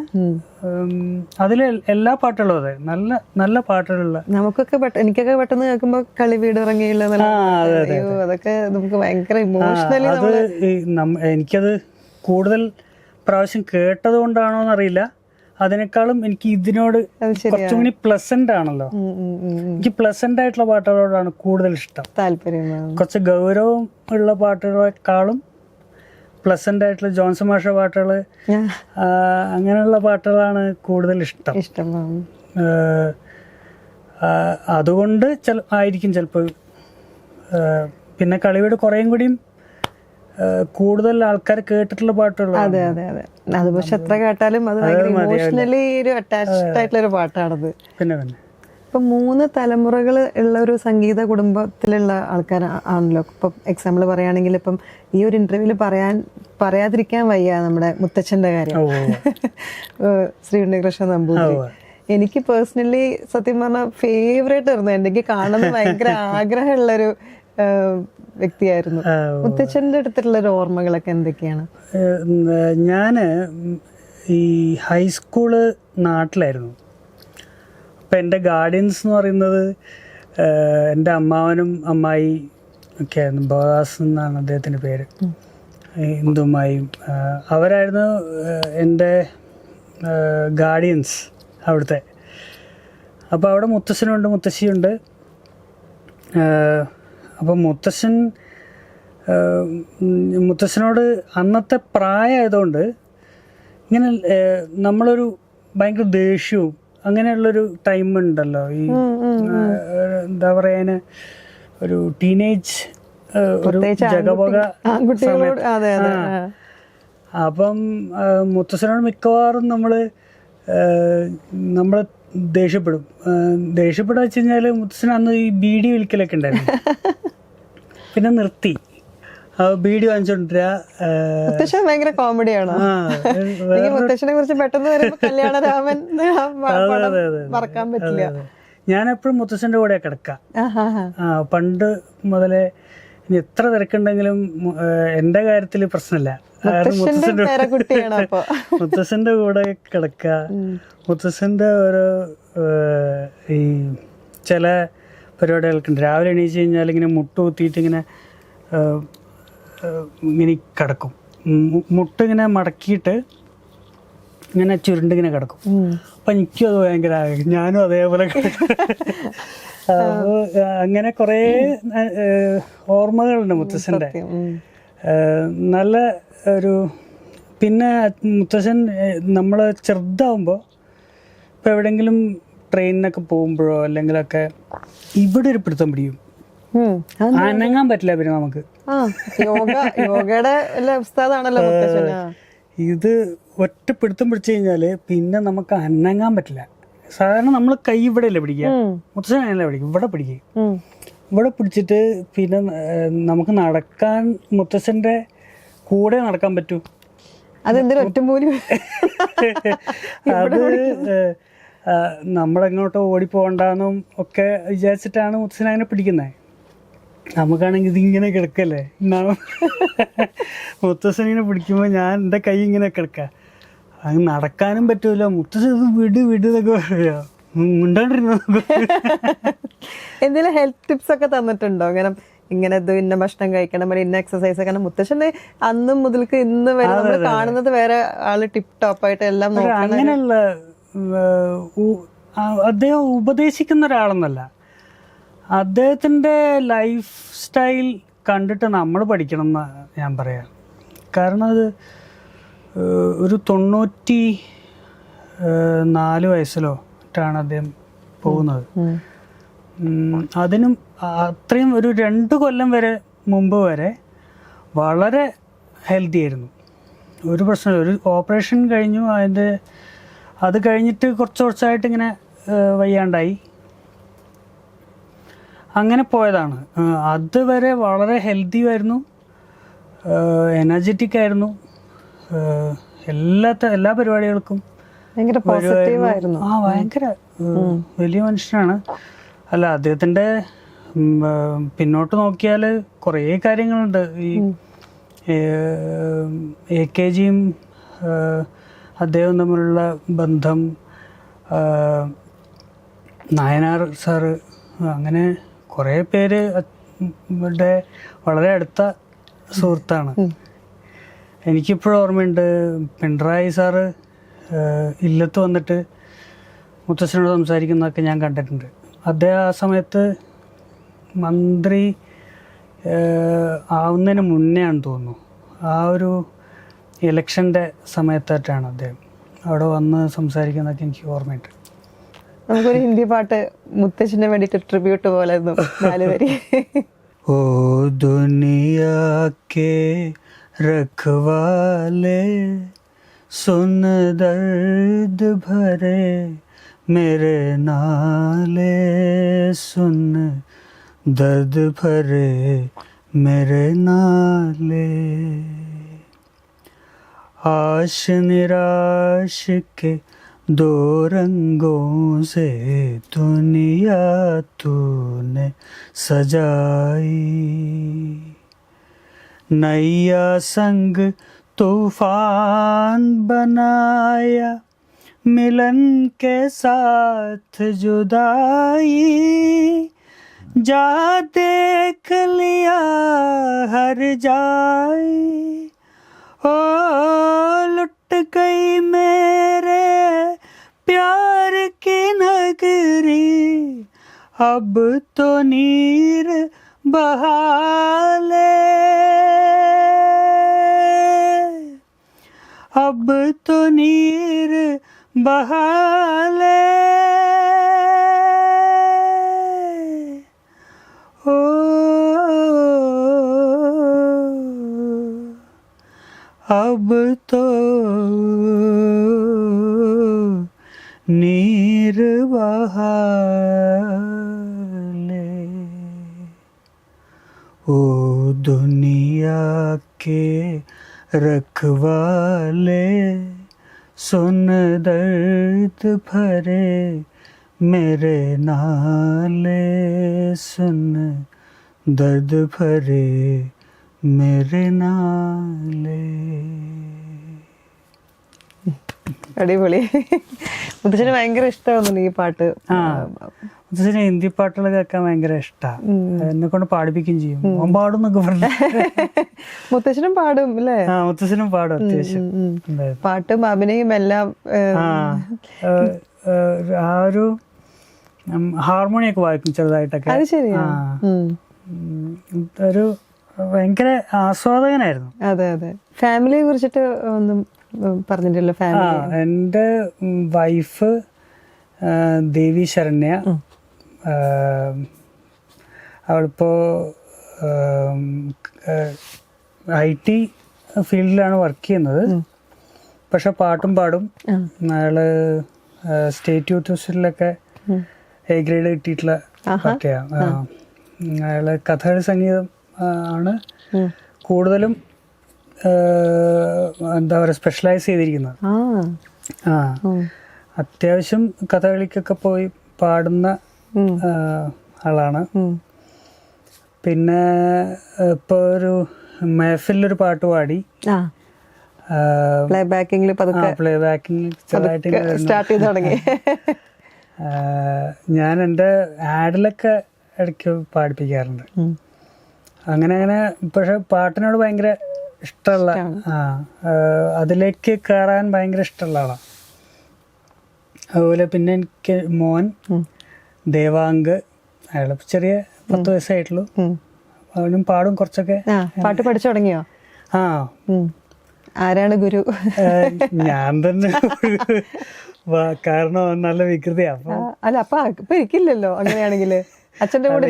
അതിലെ എല്ലാ പാട്ടുകളും അതെ നല്ല നല്ല പാട്ടുകളുള്ള. നമുക്കൊക്കെ എനിക്കൊക്കെ പെട്ടെന്ന് കേൾക്കുമ്പോ കളി വീട് ഇറങ്ങിയില്ല, അതൊക്കെ നമുക്ക് ഭയങ്കര ഇമോഷണലി. എനിക്കത് കൂടുതൽ പ്രാവശ്യം കേട്ടത് കൊണ്ടാണോന്ന് അറിയില്ല, അതിനേക്കാളും എനിക്ക് ഇതിനോട് കുറച്ചും കൂടി പ്ലസന്റ് ആണല്ലോ. എനിക്ക് പ്ലസന്റ് ആയിട്ടുള്ള പാട്ടുകളോടാണ് കൂടുതൽ ഇഷ്ടം, താല്പര്യം. കുറച്ച് ഗൗരവം ഉള്ള പാട്ടുകളെക്കാളും പ്ലസന്റ് ആയിട്ടുള്ള ജോൺസൺ മാഷ പാട്ടുകള്, അങ്ങനെയുള്ള പാട്ടുകളാണ് കൂടുതൽ ഇഷ്ടം. അതുകൊണ്ട് ആയിരിക്കും ചിലപ്പോൾ. പിന്നെ കളിവീട് കുറേയും കൂടിയും കൂടുതൽ ആൾക്കാർ കേട്ടിട്ടുള്ള പാട്ടുകൾ. അതെ അതെ അതെ, അത് പക്ഷെ എത്ര കേട്ടാലും അത് ഇമോഷണലി ഒരു അറ്റാച്ച്ഡ് ആയിട്ടുള്ള ഒരു പാട്ടാണത്. പിന്നെ ഇപ്പൊ 3 തലമുറകൾ ഉള്ള ഒരു സംഗീത കുടുംബത്തിലുള്ള ആൾക്കാർ ആണല്ലോ. ഇപ്പം എക്സാമ്പിൾ പറയുകയാണെങ്കിൽ ഇപ്പം ഈ ഒരു ഇന്റർവ്യൂവിൽ പറയാതിരിക്കാൻ വയ്യ നമ്മുടെ മുത്തച്ഛന്റെ കാര്യം, ശ്രീ ഉണ്ണികൃഷ്ണൻ നമ്പൂതിരി. എനിക്ക് പേഴ്സണലി സത്യം പറഞ്ഞാൽ ഫേവറേറ്റ് ആയിരുന്നു. എനിക്ക് കാണുന്നത് ഭയങ്കര ആഗ്രഹമുള്ളൊരു വ്യക്തിയായിരുന്നു. മുത്തച്ഛൻ്റെ അടുത്തുള്ള ഓർമ്മകളൊക്കെ എന്തൊക്കെയാണ്? ഞാന് ഈ ഹൈസ്കൂള് നാട്ടിലായിരുന്നു. അപ്പം എൻ്റെ ഗാർഡിയൻസ് എന്ന് പറയുന്നത് എൻ്റെ അമ്മാവനും അമ്മായി ഒക്കെ ആയിരുന്നു. ബോദാസ് എന്നാണ് അദ്ദേഹത്തിൻ്റെ പേര്, ഹിന്ദുമായും. അവരായിരുന്നു എൻ്റെ ഗാർഡിയൻസ് അവിടുത്തെ. അപ്പോൾ അവിടെ മുത്തശ്ശനുണ്ട്, മുത്തശ്ശിയുണ്ട്. അപ്പം മുത്തശ്ശനോട് അന്നത്തെ പ്രായമായതുകൊണ്ട് ഇങ്ങനെ നമ്മളൊരു ഭയങ്കര ദേഷ്യവും അങ്ങനെയുള്ളൊരു ടൈം ഉണ്ടല്ലോ. ഈ എന്താ പറയാ, ഒരു ടീനേജ് ഒരു ജഗപൊക സമയത്ത്. അപ്പം മുത്തശ്ശനോട് മിക്കവാറും നമ്മൾ ദേഷ്യപ്പെടുക വെച്ച് കഴിഞ്ഞാൽ മുത്തശ്ശൻ അന്ന് ഈ ബീഡി വലിക്കലൊക്കെ ഉണ്ടായിരുന്നു. പിന്നെ നിർത്തി. ബീഡി വാങ്ങിച്ചോണ്ടിരാ. മുത്തശ്ശൻ ഭയങ്കര കോമഡിയാണോ? എനിക്ക് മുത്തശ്ശനെ കുറിച്ച് പെട്ടെന്ന് വരുമ്പോ കല്യാണരാമൻ മറക്കാൻ പറ്റില്ല. ഞാൻ എപ്പോഴും മുത്തശ്ശന്റെ കൂടെ കിടക്കാം. പണ്ട് മുതലേ ഇനി എത്ര തിരക്കുണ്ടെങ്കിലും എന്റെ കാര്യത്തില് പ്രശ്നമില്ല. മുത്തശ്ശന്റെ കൂടെ കിടക്ക. മുത്തശ്ശന്റെ ഓരോ ഈ ചില പരിപാടികൾക്കുണ്ട്. രാവിലെ എണീച്ച് കഴിഞ്ഞാൽ ഇങ്ങനെ മുട്ട് കുത്തിയിട്ട് ഇങ്ങനെ ഇങ്ങനെ കിടക്കും. മുട്ടിങ്ങനെ മടക്കിയിട്ട് ഇങ്ങനെ ചുരുണ്ടിങ്ങനെ കിടക്കും. അപ്പം എനിക്കും അത് ഭയങ്കര ഞാനും അതേപോലെ അപ്പോൾ അങ്ങനെ കുറേ ഓർമ്മകളുണ്ട് മുത്തശ്ശൻ്റെ. നല്ല ഒരു പിന്നെ മുത്തശ്ശൻ നമ്മൾ ചെറുതാവുമ്പോൾ ഇപ്പം എവിടെയെങ്കിലും ട്രെയിനിനൊക്കെ പോകുമ്പോഴോ അല്ലെങ്കിലൊക്കെ ഇവിടെ ഒരു പിടുത്തം പിടിക്കും. അനങ്ങാൻ പറ്റില്ല പിന്നെ നമുക്ക്. ഇത് ഒറ്റ പിടുത്തം പിടിച്ചു കഴിഞ്ഞാല് പിന്നെ നമുക്ക് അനങ്ങാൻ പറ്റില്ല. സാധാരണ നമ്മൾ കൈ ഇവിടെ അല്ലേ പിടിക്കുക, മുത്തശ്ശൻ അങ്ങനെയല്ല പിടിക്കും, ഇവിടെ പിടിക്കും. ഇവിടെ പിടിച്ചിട്ട് പിന്നെ നമുക്ക് നടക്കാൻ മുത്തശ്ശന്റെ കൂടെ നടക്കാൻ പറ്റൂ. അത് നമ്മളെങ്ങോട്ടോ ഓടിപ്പോണ്ടെന്നും ഒക്കെ വിചാരിച്ചിട്ടാണ് മുത്തശ്ശൻ അങ്ങനെ പിടിക്കുന്നത്. നമുക്കാണെങ്കിൽ ഇതിങ്ങനെ കിടക്കല്ലേ, മുത്തശ്ശനിങ്ങനെ പിടിക്കുമ്പോൾ ഞാൻ എൻ്റെ കൈ ഇങ്ങനെ കിടക്കുക. അത് നടക്കാനും പറ്റൂല. മുത്തശ്ശൻ ഇത് വിട് എന്നൊക്കെ പറയാ, മിണ്ടാണ്ടിരുന്നോ. എന്തെങ്കിലും ഹെൽത്ത് ടിപ്സ് ഒക്കെ തന്നിട്ടുണ്ടോ? ഇങ്ങനെ ഇന്ന ഭക്ഷണം കഴിക്കണം, ഇന്ന എക്സസൈസ്. കാരണം മുത്തശ്ശന്റെ അന്നും മുതൽക്ക് ഇന്ന് വരെ നമ്മൾ കാണുന്നത് വേറെ ആള് ടിപ്പ് ടോപ്പ് ആയിട്ട് എല്ലാം അങ്ങനെയുള്ള അദ്ദേഹം ഉപദേശിക്കുന്ന ഒരാളെന്നല്ല. അദ്ദേഹത്തിൻ്റെ ലൈഫ് സ്റ്റൈൽ കണ്ടിട്ട് നമ്മൾ പഠിക്കണം എന്ന് ഞാൻ പറയാം. കാരണം അത് ഒരു 94 വയസ്സിലോ ാണ് അദ്ദേഹം പോകുന്നത്. അതിനും അത്രയും ഒരു 2 കൊല്ലം വരെ മുമ്പ് വരെ വളരെ ഹെൽത്തി ആയിരുന്നു. ഒരു പ്രശ്നമില്ല. ഒരു ഓപ്പറേഷൻ കഴിഞ്ഞു, അത് കഴിഞ്ഞിട്ട് കുറച്ചായിട്ട് ഇങ്ങനെ വയ്യാണ്ടായി, അങ്ങനെ പോയതാണ്. അതുവരെ വളരെ ഹെൽത്തി ആയിരുന്നു, എനർജറ്റിക് ആയിരുന്നു. എല്ലാ പരിപാടികൾക്കും ഭയങ്കര വലിയ മനുഷ്യനാണ്. അല്ല, അദ്ദേഹത്തിൻ്റെ പിന്നോട്ട് നോക്കിയാൽ കുറേ കാര്യങ്ങളുണ്ട്. ഈ AKGയും അദ്ദേഹം തമ്മിലുള്ള ബന്ധം, നായനാർ സാറ്, അങ്ങനെ കുറേ പേര് വളരെ അടുത്ത സുഹൃത്താണ്. എനിക്കിപ്പോഴും ഓർമ്മയുണ്ട്, പിണറായി സാറ് ഇല്ലത്ത് വന്നിട്ട് മുത്തശ്ശനോട് സംസാരിക്കുന്നതൊക്കെ ഞാൻ കണ്ടിട്ടുണ്ട്. അദ്ദേഹം ആ സമയത്ത് മന്ത്രി ആവുന്നതിന് മുന്നേ ആണെന്ന് തോന്നുന്നു, ആ ഒരു ഇലക്ഷൻ്റെ സമയത്തായിട്ടാണ് അദ്ദേഹം അവിടെ വന്ന് സംസാരിക്കുന്നതൊക്കെ എനിക്ക് ഓർമ്മയുണ്ട്. നമുക്കൊരു ഹിന്ദി പാട്ട് മുത്തശ്ശന് വേണ്ടിയിട്ട് ട്രിബ്യൂട്ട് പോലെ ഓ ദുനിയാ കെ रखवाले सुन दर्द भरे मेरे नाले, सुन दर्द भरे मेरे नाले, आश निराश के 2 रंगों से दुनिया तूने सजाई, नैया संग तूफान बनाया, मिलन के साथ जुदाई, जा देख लिया हर जाई, ओ लुट गई मेरे प्यार की नगरी, अब तो नीर बहाले, अब तो नीर बहाले, ओ अब तो नीर बहाले, ओ दुनिया के रखवाले सुन दर्द भरे मेरे नाले सुन दर्द भरे मेरे नाले. അടിപൊളി. മുത്തശ്ശന് ഭയങ്കര ഇഷ്ടമായിരുന്നു ഈ പാട്ട്. മുത്തശ്ശന് ഹിന്ദി പാട്ടുകൾ കേൾക്കാൻ ഭയങ്കര ഇഷ്ടമാണ്. എന്നെ കൊണ്ട് പാടിപ്പിക്കുകയും ചെയ്യും. അവൻ പാടും എന്നൊക്കെ പറഞ്ഞു. മുത്തശ്ശനും പാടും അല്ലേ? മുത്തശ്ശനും പാടും അത്യാവശ്യം. പാട്ടും അഭിനയും എല്ലാം. ആ ഒരു ഹാർമോണിയൊക്കെ വായിക്കും ചെറുതായിട്ടൊക്കെ. അത് ശരിയാ. ഒരു ഭയങ്കര ആസ്വാദകനായിരുന്നു. അതെ അതെ. ഫാമിലിയെ കുറിച്ചിട്ട് ഒന്നും പറഞ്ഞിട്ടില്ല? ഫാമിലി, എൻ്റെ വൈഫ് ദേവി ശരണ്യ. അവളിപ്പോ IT ഫീൽഡിലാണ് വർക്ക് ചെയ്യുന്നത്. പക്ഷെ പാട്ടും പാടും. അയാള് സ്റ്റേറ്റ് യൂത്ത് ഫെസ്റ്റിവലിലൊക്കെ A ഗ്രേഡ് കിട്ടിയിട്ടുള്ള പാർട്ടിയാണ്. അയാള് കഥകളി സംഗീതം ആണ് കൂടുതലും എന്താ പറയുക സ്പെഷ്യലൈസ് ചെയ്തിരിക്കുന്നത്. അത്യാവശ്യം കഥകളിക്കൊക്കെ പോയി പാടുന്ന ആളാണ്. പിന്നെ ഇപ്പൊ ഒരു മെഹഫിലൊരു പാട്ട് പാടി. പ്ലേ ബാക്കിംഗ് സ്റ്റാർട്ട് ചെയ്ത് തുടങ്ങി. ഞാൻ എൻ്റെ ആഡിലൊക്കെ ഇടയ്ക്ക് പാടിപ്പിക്കാറുണ്ട്. അങ്ങനെ അങ്ങനെ. പക്ഷെ പാട്ടിനോട് ഭയങ്കര ഇഷ്ടമുള്ള, അതിലേക്ക് കയറാൻ ഭയങ്കര ഇഷ്ടമുള്ള ആളാണ്. അതുപോലെ പിന്നെ എനിക്ക് മോൻ ദേവാങ്ക്, അയാൾ ചെറിയ 10 വയസ്സായിട്ടുള്ളൂ. അവനും പാടും കുറച്ചൊക്കെ. പാട്ട് പഠിച്ചു തുടങ്ങിയോ? ആരാണ് ഗുരു? ഞാൻ തന്നെ. കാരണം നല്ല വികൃതിയാ. അല്ല അപ്പൊ ഇരിക്കില്ലല്ലോ അങ്ങനെയാണെങ്കിൽ. അച്ഛൻ്റെ കൂടെ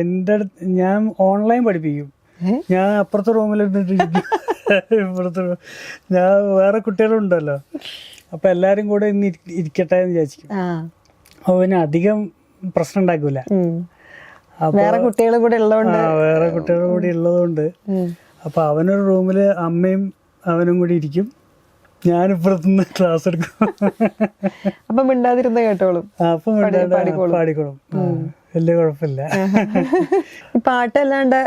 എൻ്റെ അടുത്ത് ഞാൻ ഓൺലൈൻ പഠിപ്പിക്കും. ഞാൻ അപ്പുറത്തെ റൂമിലിരുന്നിട്ടിരിക്കും. ഇപ്പുറത്തെ ഞാൻ വേറെ കുട്ടികളുണ്ടല്ലോ, അപ്പൊ എല്ലാരും കൂടെ ഇന്ന് ഇരിക്കട്ടെ എന്ന് വിചാരിക്കും. അപ്പൊ പിന്നെ അധികം പ്രശ്നം ഉണ്ടാക്കൂല. വേറെ കുട്ടികൾ കൂടെ ഉള്ളതുകൊണ്ട് അപ്പൊ അവനൊരു റൂമില് അമ്മയും അവനും കൂടി ഇരിക്കും, ഞാനിപ്പുറത്തുനിന്ന് ക്ലാസ് എടുക്കും. അപ്പൊ മിണ്ടാതിരുന്ന കേട്ടോളും. അപ്പൊ പാടിക്കോളും. വലിയ കുഴപ്പമില്ല. പാട്ടല്ലാണ്ട്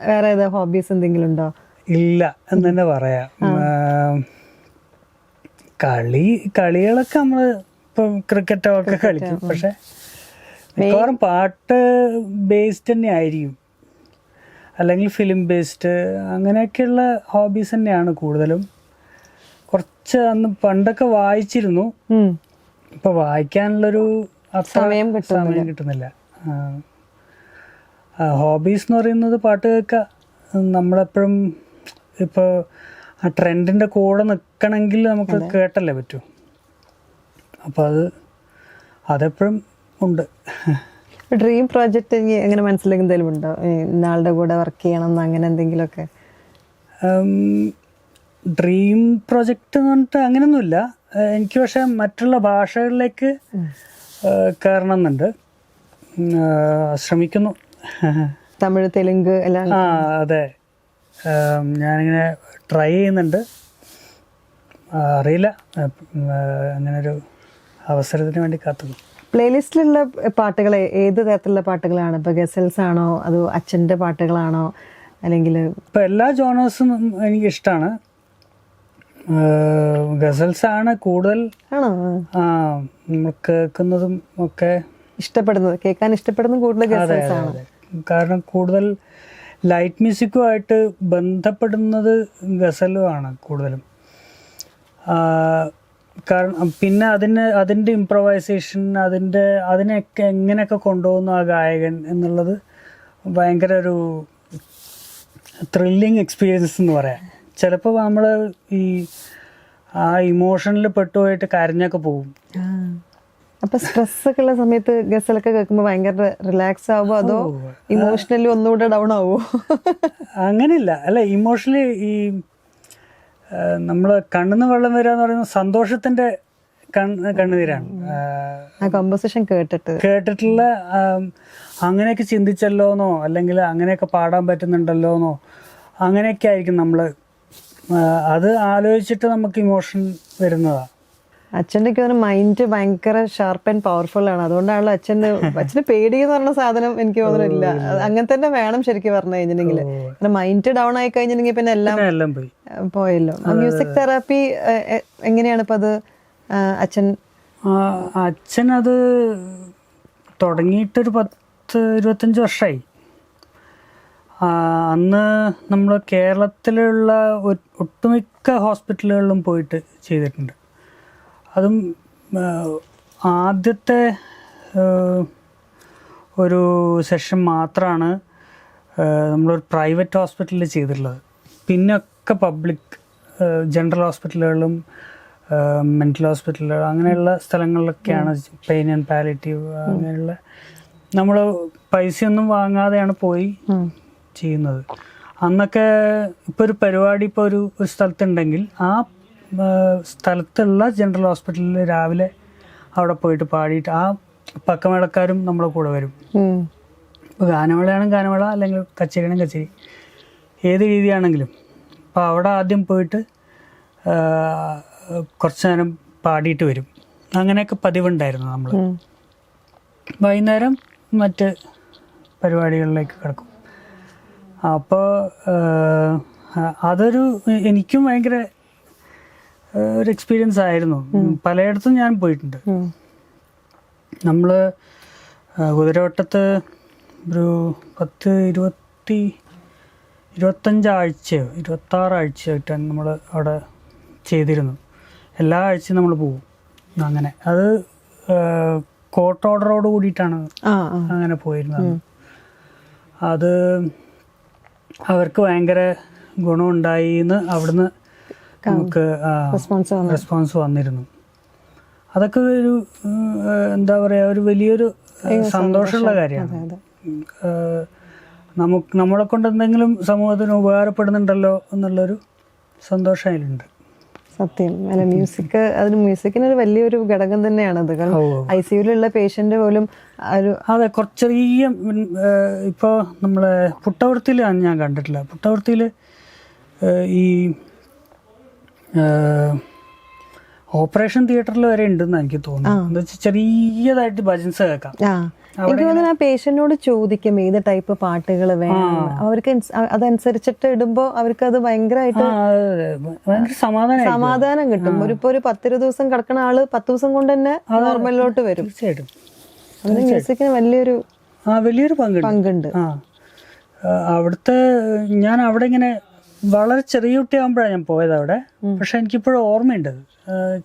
വേറെ ഏതാ ഹോബീസ് എന്തെങ്കിലും ഉണ്ടോ? ഇല്ല എന്ന് തന്നെ പറയാം. കളികളൊക്കെ നമ്മള് ഇപ്പൊ ക്രിക്കറ്റൊക്കെ കളിക്കും. പക്ഷെ മിക്കവാറും പാട്ട് ബേസ്ഡ് തന്നെ ആയിരിക്കും, അല്ലെങ്കിൽ ഫിലിം ബേസ്ഡ്, അങ്ങനെയൊക്കെയുള്ള ഹോബീസ് തന്നെയാണ് കൂടുതലും. കുറച്ച് അന്ന് പണ്ടൊക്കെ വായിച്ചിരുന്നു. ഇപ്പൊ വായിക്കാനുള്ളൊരു സമയം കിട്ടുന്നില്ല. ഹോബീസ് എന്ന് പറയുന്നത് പാട്ട് കേൾക്കുക. നമ്മളെപ്പോഴും ഇപ്പോൾ ആ ട്രെൻഡിൻ്റെ കൂടെ നിൽക്കണമെങ്കിൽ നമുക്ക് കേട്ടല്ലേ പറ്റൂ. അപ്പോൾ അതെപ്പോഴും ഉണ്ട്. ഡ്രീം പ്രോജക്റ്റ് എങ്ങനെ മനസ്സിലാക്കി എന്തെങ്കിലും ഉണ്ടോ? ഇന്നാളുടെ കൂടെ വർക്ക് ചെയ്യണം എന്ന് അങ്ങനെ എന്തെങ്കിലുമൊക്കെ? ഡ്രീം പ്രൊജക്റ്റ് എന്ന് പറഞ്ഞിട്ട് അങ്ങനെയൊന്നുമില്ല എനിക്ക്. പക്ഷെ മറ്റുള്ള ഭാഷകളിലേക്ക് കയറണം എന്നുണ്ട്, ശ്രമിക്കുന്നു. തമിഴ്, തെലുങ്ക് എല്ലാം? അതെ, ഞാനിങ്ങനെ ട്രൈ ചെയ്യുന്നുണ്ട്. അറിയില്ല, അങ്ങനൊരു അവസരത്തിന് വേണ്ടി കാത്തുന്നു. പ്ലേലിസ്റ്റിലുള്ള പാട്ടുകൾ ഏത് തരത്തിലുള്ള പാട്ടുകളാണ്? ഇപ്പോൾ ഗസൽസ് ആണോ അതോ അച്ഛൻ്റെ പാട്ടുകളാണോ? അല്ലെങ്കിൽ ഇപ്പം എല്ലാ ജോണേഴ്സും എനിക്കിഷ്ടമാണ്. ഗസൽസ് ആണ് കൂടുതൽ കേൾക്കുന്നതും ഒക്കെ ഇഷ്ടപ്പെടുന്നത്, കേൾക്കാൻ ഇഷ്ടപ്പെടുന്നത് കൂടുതൽ ഗസൽസ് ആണ്. കാരണം കൂടുതൽ ലൈറ്റ് മ്യൂസിക്കുമായിട്ട് ബന്ധപ്പെടുന്നത് ഗസലുമാണ് കൂടുതലും. കാരണം പിന്നെ അതിൻ്റെ ഇംപ്രവൈസേഷൻ, അതിനെയൊക്കെ എങ്ങനെയൊക്കെ കൊണ്ടുപോകുന്നു ആ ഗായകൻ എന്നുള്ളത് ഭയങ്കര ഒരു ത്രില്ലിങ് എക്സ്പീരിയൻസ് എന്ന് പറയാം. ചിലപ്പോൾ നമ്മൾ ഈ ആ ഇമോഷനിൽ പെട്ടുപോയിട്ട് കരഞ്ഞൊക്കെ പോകും. അപ്പൊ സ്ട്രെസ് ഒക്കെ ഉള്ള സമയത്ത് ഗസലൊക്കെ കേൾക്കുമ്പോൾ ഭയങ്കര റിലാക്സ് ആവുമോ അതോ ഇമോഷണലി ഒന്നുകൂടെ ഡൗൺ ആവുമോ? അങ്ങനെയില്ല, അല്ല ഇമോഷണലി ഈ നമ്മൾ കണ്ണിന്ന് വെള്ളം വരിക എന്ന് പറയുന്നത് സന്തോഷത്തിൻ്റെ കണ്ണുനീരാണ്. കമ്പോസിഷൻ കേട്ടിട്ടുള്ള അങ്ങനെയൊക്കെ ചിന്തിച്ചല്ലോന്നോ അല്ലെങ്കിൽ അങ്ങനെയൊക്കെ പാടാൻ പറ്റുന്നുണ്ടല്ലോന്നോ അങ്ങനെയൊക്കെ ആയിരിക്കും നമ്മൾ അത് ആലോചിച്ചിട്ട് നമുക്ക് ഇമോഷൻ വരുന്നതാണ്. അച്ഛൻ്റെ ഒക്കെ മൈൻഡ് ഭയങ്കര ഷാർപ്പ് ആൻഡ് പവർഫുൾ ആണ്. അതുകൊണ്ടാണല്ലോ അച്ഛന് പേടി എന്ന് പറഞ്ഞ സാധനം എനിക്ക് തോന്നുന്നില്ല. അങ്ങനെ തന്നെ വേണം ശരിക്കും പറഞ്ഞു കഴിഞ്ഞിട്ടുണ്ടെങ്കിൽ. മൈൻഡ് ഡൗൺ ആയി കഴിഞ്ഞിട്ടുണ്ടെങ്കിൽ പിന്നെ എല്ലാം പോയല്ലോ. മ്യൂസിക് തെറാപ്പി എങ്ങനെയാണ് ഇപ്പം അത് അച്ഛനത് തുടങ്ങിയിട്ടൊരു 10-25 വർഷമായി. അന്ന് നമ്മൾ കേരളത്തിലുള്ള ഒട്ടുമിക്ക ഹോസ്പിറ്റലുകളിലും പോയിട്ട് ചെയ്തിട്ടുണ്ട്. അതും ആദ്യത്തെ ഒരു സെഷൻ മാത്രമാണ് നമ്മളൊരു പ്രൈവറ്റ് ഹോസ്പിറ്റലിൽ ചെയ്തിട്ടുള്ളത്. പിന്നൊക്കെ പബ്ലിക് ജനറൽ ഹോസ്പിറ്റലുകളിലും മെൻ്റൽ ഹോസ്പിറ്റലുകൾ അങ്ങനെയുള്ള സ്ഥലങ്ങളിലൊക്കെയാണ് പെയിൻ ആൻഡ് പാലിറ്റീവ് അങ്ങനെയുള്ള നമ്മൾ പൈസയൊന്നും വാങ്ങാതെയാണ് പോയി ചെയ്യുന്നത്. അന്നൊക്കെ ഇപ്പോൾ ഒരു പരിപാടി ഇപ്പോൾ ഒരു സ്ഥലത്തുണ്ടെങ്കിൽ ആ സ്ഥലത്തുള്ള ജനറൽ ഹോസ്പിറ്റലിൽ രാവിലെ അവിടെ പോയിട്ട് പാടിയിട്ട് ആ പക്കമേളക്കാരും നമ്മളെ കൂടെ വരും. ഇപ്പോൾ ഗാനമേളയാണെങ്കിൽ ഗാനമേള അല്ലെങ്കിൽ കച്ചേരിയാണെങ്കിൽ കച്ചേരി ഏത് രീതിയാണെങ്കിലും അപ്പോൾ അവിടെ ആദ്യം പോയിട്ട് കുറച്ച് നേരം പാടിയിട്ട് വരും. അങ്ങനെയൊക്കെ പതിവുണ്ടായിരുന്നു. നമ്മൾ വൈകുന്നേരം മറ്റ് പരിപാടികളിലേക്ക് കിടക്കും. അപ്പോൾ അതൊരു എനിക്കും ഭയങ്കര ഒരു എക്സ്പീരിയൻസ് ആയിരുന്നു. പലയിടത്തും ഞാൻ പോയിട്ടുണ്ട്. നമ്മൾ കുതിരവട്ടത്ത് ഒരു 25 ആഴ്ചയോ 26 ആഴ്ചയായിട്ടാണ് നമ്മൾ അവിടെ ചെയ്തിരുന്നു. എല്ലാ ആഴ്ചയും നമ്മൾ പോകും. അങ്ങനെ അത് കോർട്ട് ഓർഡറോട് കൂടിയിട്ടാണ് അങ്ങനെ പോയിരുന്നത്. അത് അവർക്ക് ഭയങ്കര ഗുണമുണ്ടായി എന്ന് അവിടുന്ന് നമുക്ക് റെസ്പോൺസ് വന്നിരുന്നു. അതൊക്കെ ഒരു എന്താ പറയുക ഒരു വലിയൊരു സന്തോഷമുള്ള കാര്യമാണ്. നമ്മളെ കൊണ്ട് എന്തെങ്കിലും സമൂഹത്തിന് ഉപകാരപ്പെടുന്നുണ്ടല്ലോ എന്നുള്ളൊരു സന്തോഷം അതിലുണ്ട്. സത്യം. അല്ല മ്യൂസിക്കിനൊരു വലിയൊരു ഘടകം തന്നെയാണത്. കാരണം ICUലുള്ള പേഷ്യന്റ് പോലും അതെ കുറച്ച് ചെറിയ ഇപ്പോൾ നമ്മളെ പുട്ടവർത്തിയിൽ ഞാൻ കണ്ടിട്ടില്ല. പുട്ടവർത്തിയിൽ ഈ ഓപ്പറേഷൻ തിയേറ്ററിൽ വരെ ഉണ്ടെന്ന് എനിക്ക് തോന്നുന്നു. എന്താ വെച്ചാൽ ചെറിയതായിട്ട് ഭജൻസ് കേൾക്കാം. എനിക്ക് തോന്നുന്നു ആ പേഷ്യന്റിനോട് ചോദിക്കും ഏത് ടൈപ്പ് പാട്ടുകൾ വേണം, അവർക്ക് അതനുസരിച്ചിട്ട് ഇടുമ്പോ അവർക്ക് അത് ഭയങ്കരമായിട്ട് സമാധാനം കിട്ടും. ഇപ്പൊ ഒരു 10-20 ദിവസം കിടക്കുന്ന ആള് 10 ദിവസം കൊണ്ട് തന്നെ നോർമലിലോട്ട് വരും. തീർച്ചയായിട്ടും അതിന് മ്യൂസിക്കിന് വലിയൊരു പങ്കുണ്ട്. അവിടുത്തെ ഞാൻ അവിടെ ഇങ്ങനെ വളരെ ചെറിയ കുട്ടിയാകുമ്പോഴാണ് ഞാൻ പോയത് അവിടെ. പക്ഷെ എനിക്കിപ്പോഴും ഓർമ്മയുണ്ട്.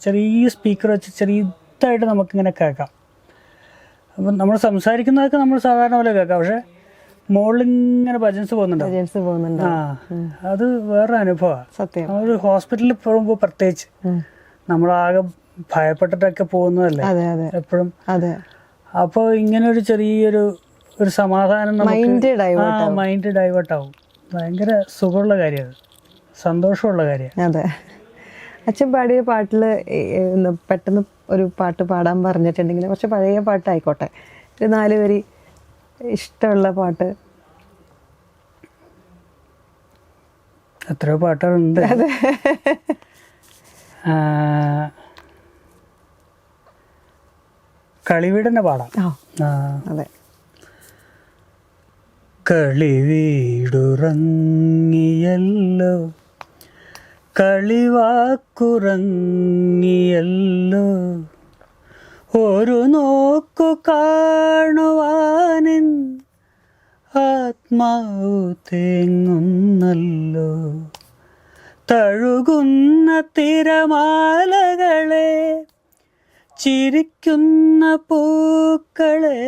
ചെറിയ സ്പീക്കർ വെച്ച് ചെറിയതായിട്ട് നമുക്കിങ്ങനെ കേൾക്കാം. അപ്പം നമ്മൾ സംസാരിക്കുന്നതൊക്കെ നമ്മൾ സാധാരണ പോലെ കേൾക്കാം. പക്ഷെ മുകളിലിങ്ങനെ ഭജൻസ് പോകുന്നുണ്ട്. അത് വേറെ അനുഭവമാണ്. സത്യം. ഒരു ഹോസ്പിറ്റലിൽ പോകുമ്പോൾ പ്രത്യേകിച്ച് നമ്മളാകെ ഭയപ്പെട്ടിട്ടൊക്കെ പോകുന്നതല്ലേ എപ്പോഴും. അപ്പോൾ ഇങ്ങനെ ഒരു ചെറിയൊരു സമാധാനം മൈൻഡ് ഡൈവേർട്ട് ആവും. ഭയങ്കര സുഖമുള്ള കാര്യമാണ്, സന്തോഷമുള്ള കാര്യമാണ്. അതെ. അച്ഛൻ പാടിയ പാട്ടിൽ പെട്ടെന്ന് ഒരു പാട്ട് പാടാൻ പറഞ്ഞിട്ടുണ്ടെങ്കിൽ കുറച്ച് പഴയ പാട്ടായിക്കോട്ടെ, ഒരു 4 വരി ഇഷ്ടമുള്ള പാട്ട്. എത്രയോ പാട്ടുകളുണ്ട്. കളിവീടന്നെ പാടാം. അതെ. കളിവീടുറങ്ങിയല്ലോ കളിവാക്കുറങ്ങിയല്ലോ ഒരു നോക്കു കാണുവാനിൻ ആത്മാവു തേങ്ങുന്നല്ലോ തഴുകുന്ന തിരമാലകളെ ചിരിക്കുന്ന പൂക്കളെ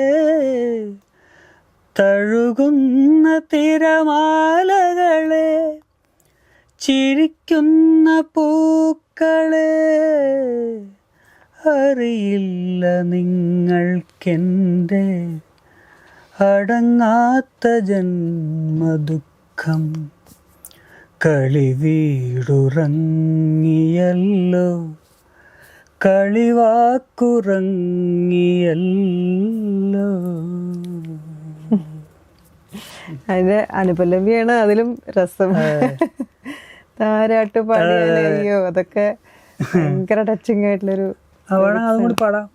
തഴുകുന്ന തിരമാലകളെ ചിരിക്കുന്ന പൂക്കളെ അറിയില്ല നിങ്ങൾക്കെൻ്റെ അടങ്ങാത്ത ജന്മദുഃഖം കളിവീടുറങ്ങിയല്ലോ കളിവാക്കുറങ്ങിയല്ലോ. അതിന്റെ അനുപല്ലവിയാണ് അതിലും രസം. താരാട്ട് പാടിയാലേ അയ്യോ അതൊക്കെ ഭയങ്കര ടച്ചിങ് ആയിട്ടുള്ളൊരു. അതും കൂടി പാടാം.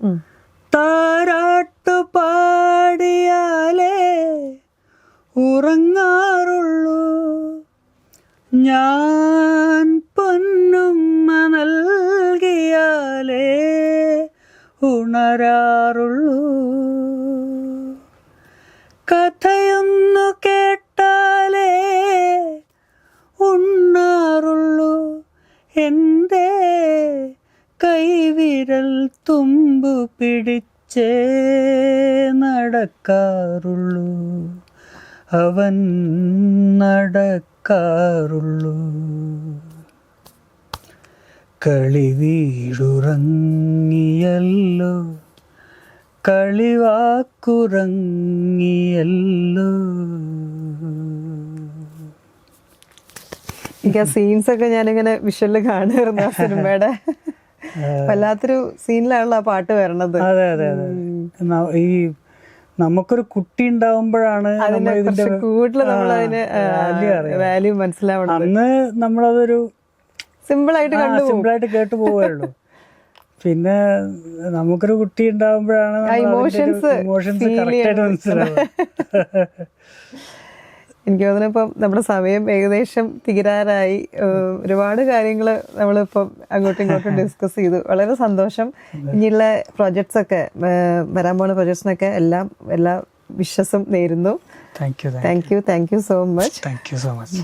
താരാട്ടു പാടിയാലേ ഉറങ്ങാറുള്ളൂ, ഞാൻ പൊന്നുമ്മ നൽകിയാലേ ഉണരാറുള്ളൂ, കഥയൊന്നു കേട്ടാലേ ഉണ്ണാറുള്ളൂ, എൻ്റെ കൈവിരൽ തുമ്പു പിടിച്ചേ നടക്കാറുള്ളൂ, അവൻ നടക്കാറുള്ളൂ. കളിവീടുറങ്ങിയല്ലോ, കളിവാക്കുറങ്ങിയല്ലോ. എനിക്ക് ആ സീൻസ് ഒക്കെ ഞാനിങ്ങനെ വിഷ്വലില് കാണുമായിരുന്നു ആ സിനിമയുടെ. വല്ലാത്തൊരു സീനിലാണല്ലോ ആ പാട്ട് വരണത്. അതെ അതെ അതെ. ഈ നമുക്കൊരു കുട്ടി ഉണ്ടാവുമ്പോഴാണ് കൂടുതൽ നമ്മളതിന് വാല്യൂ മനസ്സിലാവണം. അന്ന് നമ്മളതൊരു സിമ്പിളായിട്ട് സിമ്പിളായിട്ട് കേട്ടു പോവുകയുള്ളൂ. പിന്നെ നമുക്കൊരു കുട്ടി ഉണ്ടാവുമ്പോഴാണ് ഇമോഷൻസ് കറക്റ്റായിട്ട് മനസ്സിലാവുക. എനിക്ക് തോന്നുന്നു ഇപ്പം നമ്മുടെ സമയം ഏകദേശം തീരാറായി. ഒരുപാട് കാര്യങ്ങൾ നമ്മളിപ്പം അങ്ങോട്ടും ഇങ്ങോട്ടും ഡിസ്കസ് ചെയ്തു. വളരെ സന്തോഷം. ഇനിയുള്ള പ്രൊജക്ട്സ് ഒക്കെ വരാൻ പോകുന്ന പ്രൊജക്ട്സിനൊക്കെ എല്ലാ വിശ്വസം നേരുന്നു. Thank you so much. Thank you so much.